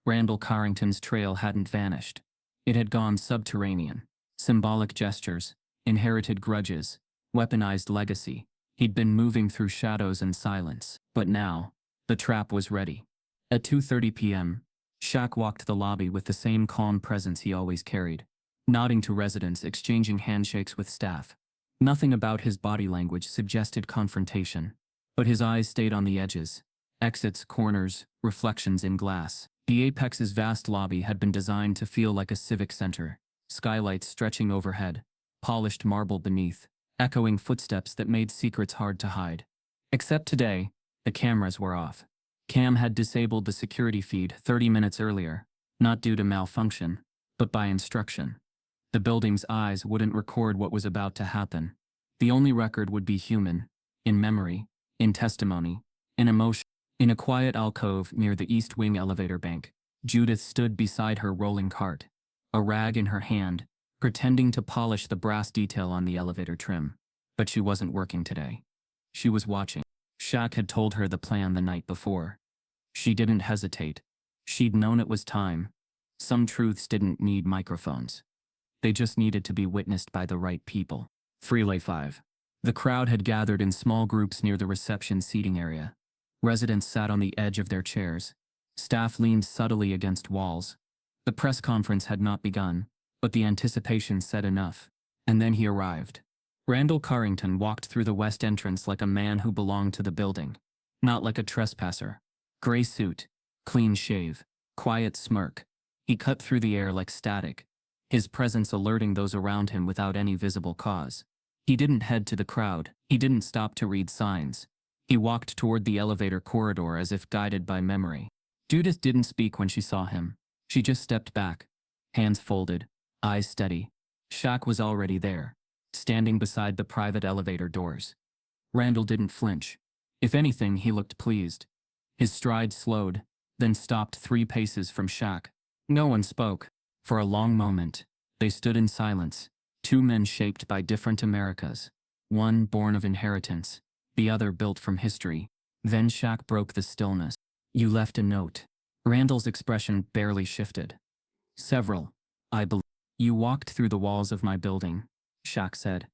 Randall Carrington's trail hadn't vanished. It had gone subterranean. Symbolic gestures, inherited grudges, weaponized legacy. He'd been moving through shadows and silence. But now, the trap was ready. At 2:30 p.m., Shaq walked the lobby with the same calm presence he always carried, nodding to residents, exchanging handshakes with staff. Nothing about his body language suggested confrontation, but his eyes stayed on the edges, exits, corners, reflections in glass. The Apex's vast lobby had been designed to feel like a civic center, skylights stretching overhead, polished marble beneath, echoing footsteps that made secrets hard to hide. Except today, the cameras were off. Cam had disabled the security feed 30 minutes earlier, not due to malfunction, but by instruction. The building's eyes wouldn't record what was about to happen. The only record would be human, in memory, in testimony, in emotion. In a quiet alcove near the East Wing elevator bank, Judith stood beside her rolling cart, a rag in her hand, pretending to polish the brass detail on the elevator trim. But she wasn't working today. She was watching. Shaq had told her the plan the night before. She didn't hesitate. She'd known it was time. Some truths didn't need microphones. They just needed to be witnessed by the right people. Freeway 5. The crowd had gathered in small groups near the reception seating area. Residents sat on the edge of their chairs. Staff leaned subtly against walls. The press conference had not begun, but the anticipation said enough. And then he arrived. Randall Carrington walked through the west entrance like a man who belonged to the building, not like a trespasser. Gray suit, clean shave, quiet smirk. He cut through the air like static, his presence alerting those around him without any visible cause. He didn't head to the crowd. He didn't stop to read signs. He walked toward the elevator corridor as if guided by memory. Judith didn't speak when she saw him. She just stepped back, hands folded, eyes steady. Shaq was already there, standing beside the private elevator doors. Randall didn't flinch. If anything, he looked pleased. His stride slowed, then stopped 3 paces from Shaq. No one spoke. For a long moment, they stood in silence, 2 men shaped by different Americas, one born of inheritance, the other built from history. Then Shaq broke the stillness. "You left a note." Randall's expression barely shifted. "Several, I believe." "You walked through the walls of my building," Shaq said.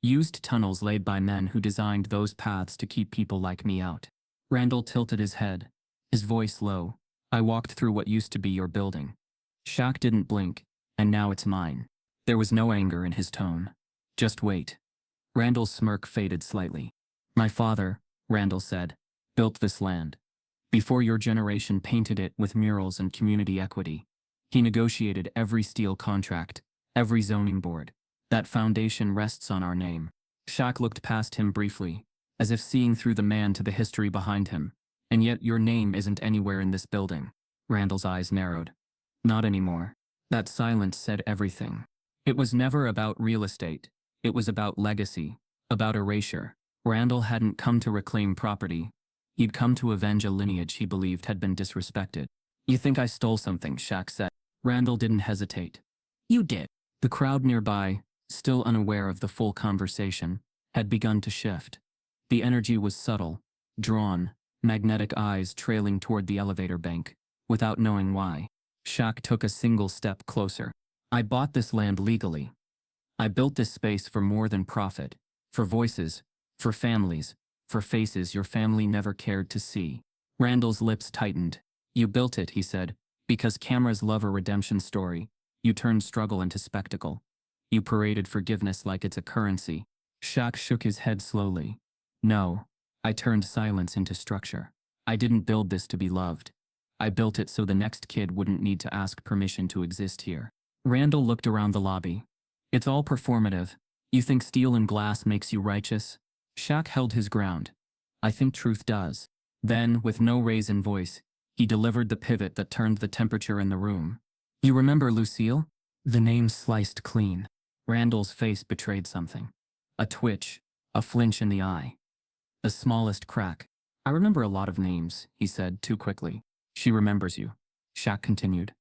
"Used tunnels laid by men who designed those paths to keep people like me out." Randall tilted his head, his voice low. "I walked through what used to be your building." Shaq didn't blink, "And now it's mine." There was no anger in his tone. "Just wait." Randall's smirk faded slightly. "My father," Randall said, "built this land. Before your generation painted it with murals and community equity. He negotiated every steel contract, every zoning board. That foundation rests on our name." Shaq looked past him briefly, as if seeing through the man to the history behind him. "And yet your name isn't anywhere in this building." Randall's eyes narrowed. "Not anymore." That silence said everything. It was never about real estate. It was about legacy, about erasure. Randall hadn't come to reclaim property. He'd come to avenge a lineage he believed had been disrespected. "You think I stole something," Shaq said. Randall didn't hesitate. "You did." The crowd nearby, still unaware of the full conversation, had begun to shift. The energy was subtle, drawn, magnetic eyes trailing toward the elevator bank, without knowing why. Shaq took a single step closer. "I bought this land legally. I built this space for more than profit, for voices, for families, for faces your family never cared to see." Randall's lips tightened. "You built it," he said, "because cameras love a redemption story. You turned struggle into spectacle. You paraded forgiveness like it's a currency." Shaq shook his head slowly. "No, I turned silence into structure. I didn't build this to be loved. I built it so the next kid wouldn't need to ask permission to exist here." Randall looked around the lobby. "It's all performative. You think steel and glass makes you righteous?" Shaq held his ground. "I think truth does." Then, with no raise in voice, he delivered the pivot that turned the temperature in the room. "You remember Lucille?" The name sliced clean. Randall's face betrayed something. A twitch, a flinch in the eye. The smallest crack. "I remember a lot of names," he said too quickly. "She remembers you," Shaq continued.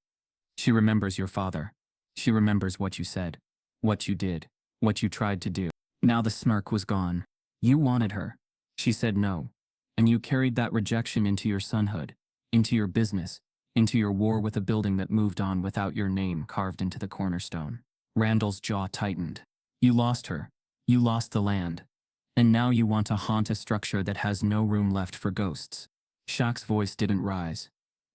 "She remembers your father. She remembers what you said, what you did, what you tried to do." Now the smirk was gone. "You wanted her. She said no. And you carried that rejection into your sonhood, into your business, into your war with a building that moved on without your name carved into the cornerstone. Randall's jaw tightened. You lost her. You lost the land. And now you want to haunt a structure that has no room left for ghosts. Shaq's voice didn't rise,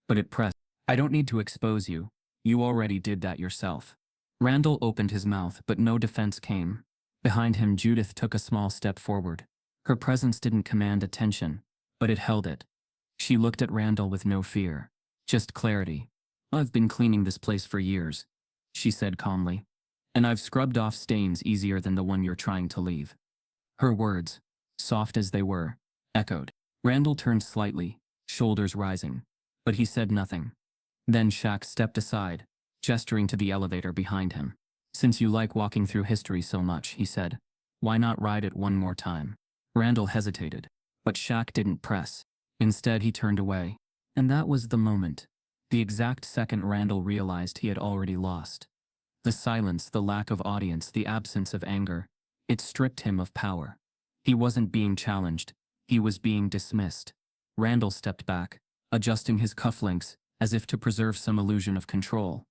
but it pressed. I don't need to expose you. You already did that yourself. Randall opened his mouth, but no defense came. Behind him, Judith took a small step forward. Her presence didn't command attention, but it held it. She looked at Randall with no fear, just clarity. I've been cleaning this place for years, she said calmly. And I've scrubbed off stains easier than the one you're trying to leave. Her words, soft as they were, echoed. Randall turned slightly, shoulders rising, but he said nothing. Then Shaq stepped aside, gesturing to the elevator behind him. Since you like walking through history so much, he said, why not ride it one more time? Randall hesitated, but Shaq didn't press. Instead, he turned away. And that was the moment. The exact second Randall realized he had already lost. The silence, the lack of audience, the absence of anger, it stripped him of power. He wasn't being challenged. He was being dismissed. Randall stepped back, adjusting his cufflinks as if to preserve some illusion of control.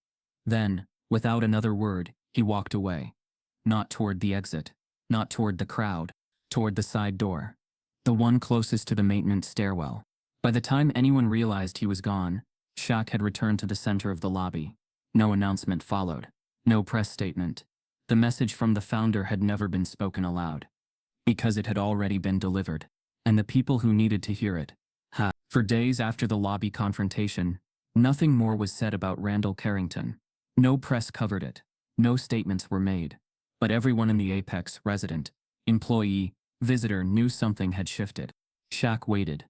Then, without another word, he walked away. Not toward the exit, not toward the crowd, toward the side door. The one closest to the maintenance stairwell. By the time anyone realized he was gone, Shaq had returned to the center of the lobby. No announcement followed. No press statement. The message from the founder had never been spoken aloud. Because it had already been delivered. And the people who needed to hear it had. For days after the lobby confrontation, nothing more was said about Randall Carrington. No press covered it. No statements were made. But everyone in the Apex, resident, employee, visitor, knew something had shifted. Shaq waited.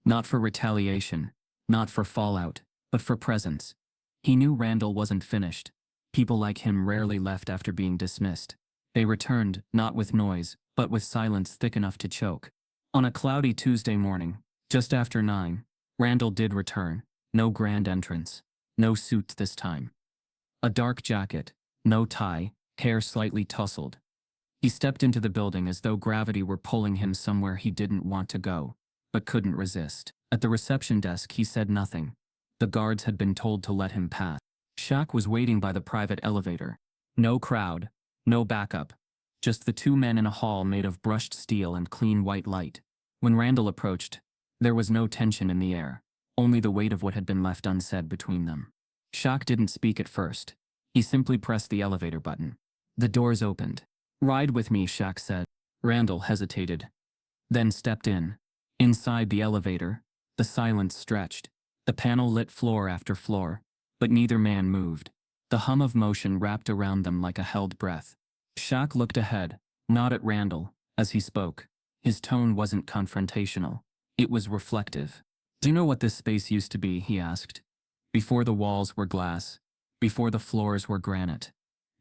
Not for retaliation, not for fallout, but for presence. He knew Randall wasn't finished. People like him rarely left after being dismissed. They returned, not with noise, but with silence thick enough to choke. On a cloudy Tuesday morning, just after 9, Randall did return. No grand entrance. No suit this time. A dark jacket, no tie, hair slightly tousled. He stepped into the building as though gravity were pulling him somewhere he didn't want to go, but couldn't resist. At the reception desk, he said nothing. The guards had been told to let him pass. Shaq was waiting by the private elevator. No crowd, no backup. Just the two men in a hall made of brushed steel and clean white light. When Randall approached, there was no tension in the air, only the weight of what had been left unsaid between them. Shaq didn't speak at first. He simply pressed the elevator button. The doors opened. Ride with me, Shaq said. Randall hesitated, then stepped in. Inside the elevator, the silence stretched. The panel lit floor after floor, but neither man moved. The hum of motion wrapped around them like a held breath. Shaq looked ahead, not at Randall, as he spoke. His tone wasn't confrontational. It was reflective. Do you know what this space used to be, he asked. Before the walls were glass, before the floors were granite,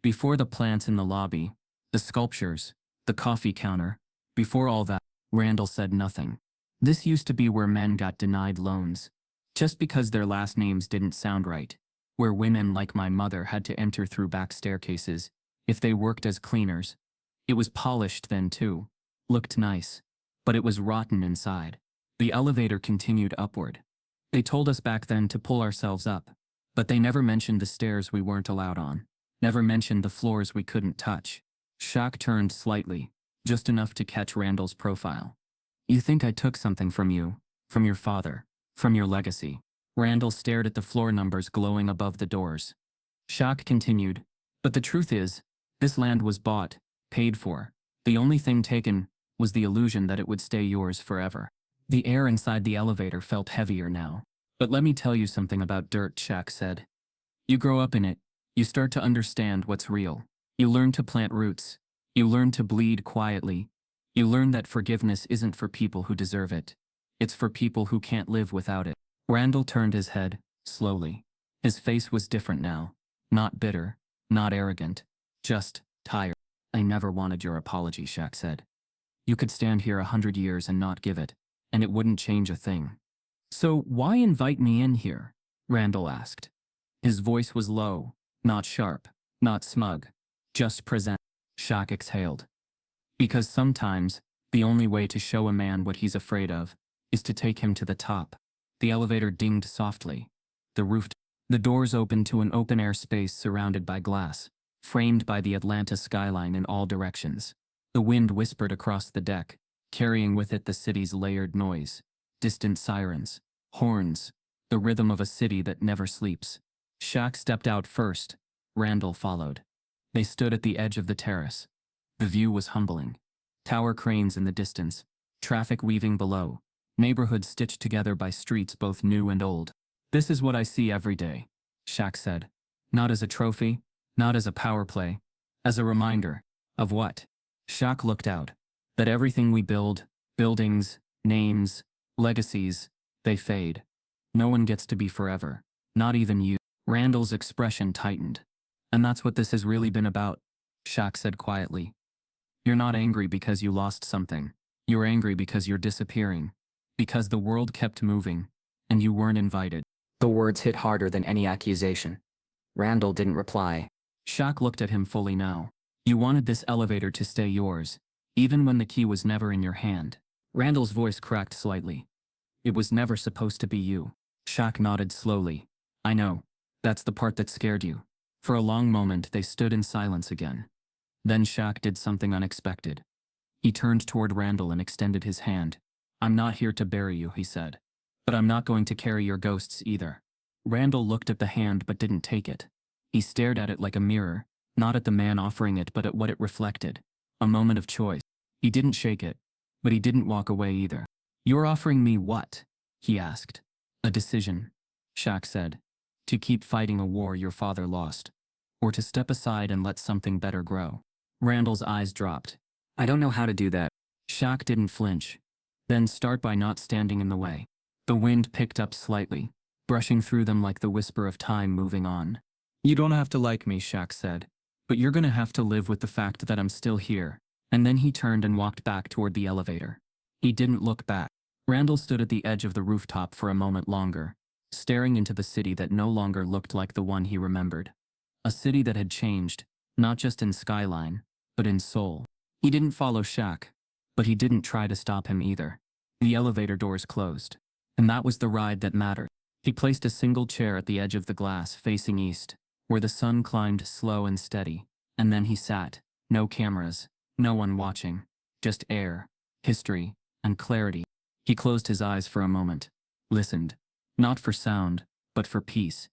before the plants in the lobby, the sculptures, the coffee counter, before all that, Randall said nothing. This used to be where men got denied loans, just because their last names didn't sound right, where women like my mother had to enter through back staircases if they worked as cleaners. It was polished then too, looked nice, but it was rotten inside. The elevator continued upward. They told us back then to pull ourselves up, but they never mentioned the stairs we weren't allowed on, never mentioned the floors we couldn't touch. Shaq turned slightly, just enough to catch Randall's profile. You think I took something from you, from your father, from your legacy. Randall stared at the floor numbers glowing above the doors. Shaq continued, but the truth is, this land was bought, paid for. The only thing taken was the illusion that it would stay yours forever. The air inside the elevator felt heavier now. But let me tell you something about dirt, Shaq said. You grow up in it, you start to understand what's real. You learn to plant roots. You learn to bleed quietly. You learn that forgiveness isn't for people who deserve it. It's for people who can't live without it. Randall turned his head, slowly. His face was different now. Not bitter, not arrogant, just tired. I never wanted your apology, Shaq said. You could stand here 100 years and not give it, and it wouldn't change a thing. So why invite me in here? Randall asked. His voice was low, not sharp, not smug, just present. Shaq exhaled. Because sometimes, the only way to show a man what he's afraid of is to take him to the top. The elevator dinged softly. The roof. The doors opened to an open-air space surrounded by glass, framed by the Atlanta skyline in all directions. The wind whispered across the deck, carrying with it the city's layered noise, distant sirens, horns, the rhythm of a city that never sleeps. Shaq stepped out first. Randall followed. They stood at the edge of the terrace. The view was humbling. Tower cranes in the distance, traffic weaving below, neighborhoods stitched together by streets both new and old. "This is what I see every day," Shaq said. "Not as a trophy, not as a power play, as a reminder." "Of what?" Shaq looked out. "That everything we build, buildings, names, legacies, they fade. No one gets to be forever. Not even you." Randall's expression tightened. "And that's what this has really been about," Shaq said quietly. "You're not angry because you lost something. You're angry because you're disappearing. Because the world kept moving, and you weren't invited." The words hit harder than any accusation. Randall didn't reply. Shaq looked at him fully now. "You wanted this elevator to stay yours, even when the key was never in your hand." Randall's voice cracked slightly. "It was never supposed to be you." Shaq nodded slowly. "I know. That's the part that scared you." For a long moment they stood in silence again. Then Shaq did something unexpected. He turned toward Randall and extended his hand. "I'm not here to bury you," he said. "But I'm not going to carry your ghosts either." Randall looked at the hand but didn't take it. He stared at it like a mirror, not at the man offering it but at what it reflected. A moment of choice. He didn't shake it, but he didn't walk away either. "You're offering me what?" he asked. "A decision," Shaq said. "To keep fighting a war your father lost, or to step aside and let something better grow." Randall's eyes dropped. "I don't know how to do that." Shaq didn't flinch. "Then start by not standing in the way." The wind picked up slightly, brushing through them like the whisper of time moving on. "You don't have to like me," Shaq said, "but you're gonna have to live with the fact that I'm still here." And then he turned and walked back toward the elevator. He didn't look back. Randall stood at the edge of the rooftop for a moment longer, staring into the city that no longer looked like the one he remembered. A city that had changed, not just in skyline, but in soul. He didn't follow Shaq, but he didn't try to stop him either. The elevator doors closed. And that was the ride that mattered. He placed a single chair at the edge of the glass facing east, where the sun climbed slow and steady, and then he sat. No cameras, no one watching, just air, history, and clarity. He closed his eyes for a moment, listened, not for sound, but for peace.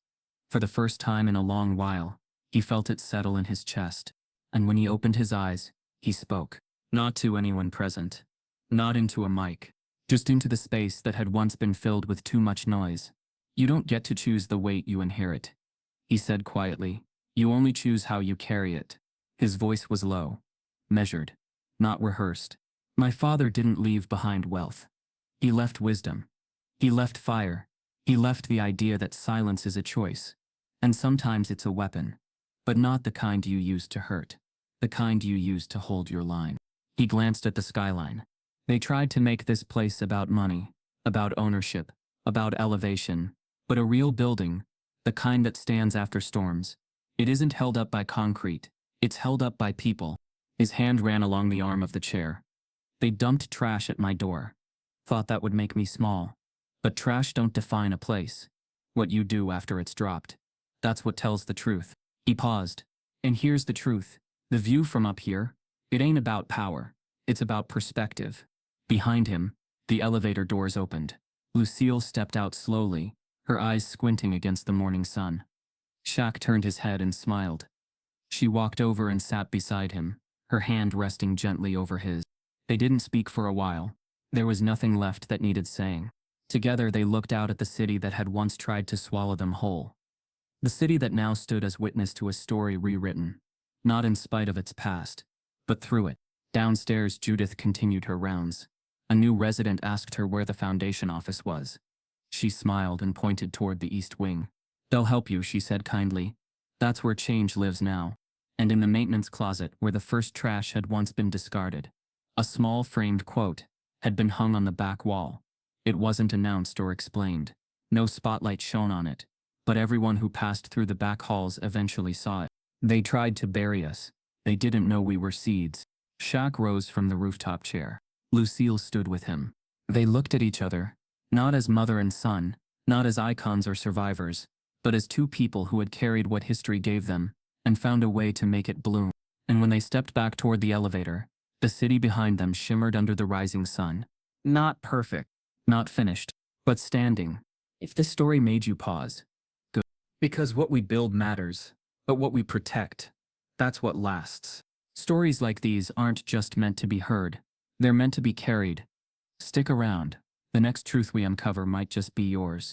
For the first time in a long while, he felt it settle in his chest, and when he opened his eyes, he spoke. Not to anyone present, not into a mic, just into the space that had once been filled with too much noise. "You don't get to choose the weight you inherit," he said quietly. "You only choose how you carry it." His voice was low, measured, not rehearsed. "My father didn't leave behind wealth. He left wisdom. He left fire. He left the idea that silence is a choice. And sometimes it's a weapon. But not the kind you use to hurt. The kind you use to hold your line." He glanced at the skyline. "They tried to make this place about money, about ownership, about elevation. But a real building, the kind that stands after storms, it isn't held up by concrete. It's held up by people." His hand ran along the arm of the chair. "They dumped trash at my door. Thought that would make me small. But trash don't define a place. What you do after it's dropped. That's what tells the truth." He paused. "And here's the truth. The view from up here, it ain't about power. It's about perspective." Behind him, the elevator doors opened. Lucille stepped out slowly, her eyes squinting against the morning sun. Shaq turned his head and smiled. She walked over and sat beside him, her hand resting gently over his. They didn't speak for a while. There was nothing left that needed saying. Together they looked out at the city that had once tried to swallow them whole. The city that now stood as witness to a story rewritten, not in spite of its past, but through it. Downstairs, Judith continued her rounds. A new resident asked her where the foundation office was. She smiled and pointed toward the east wing. "They'll help you," she said kindly. "That's where change lives now." And in the maintenance closet where the first trash had once been discarded, a small framed quote had been hung on the back wall. It wasn't announced or explained. No spotlight shone on it, but everyone who passed through the back halls eventually saw it. "They tried to bury us. They didn't know we were seeds." Shaq rose from the rooftop chair. Lucille stood with him. They looked at each other, not as mother and son, not as icons or survivors, but as two people who had carried what history gave them and found a way to make it bloom. And when they stepped back toward the elevator, the city behind them shimmered under the rising sun. Not perfect, not finished, but standing. If this story made you pause, good. Because what we build matters, but what we protect, that's what lasts. Stories like these aren't just meant to be heard, they're meant to be carried. Stick around. The next truth we uncover might just be yours.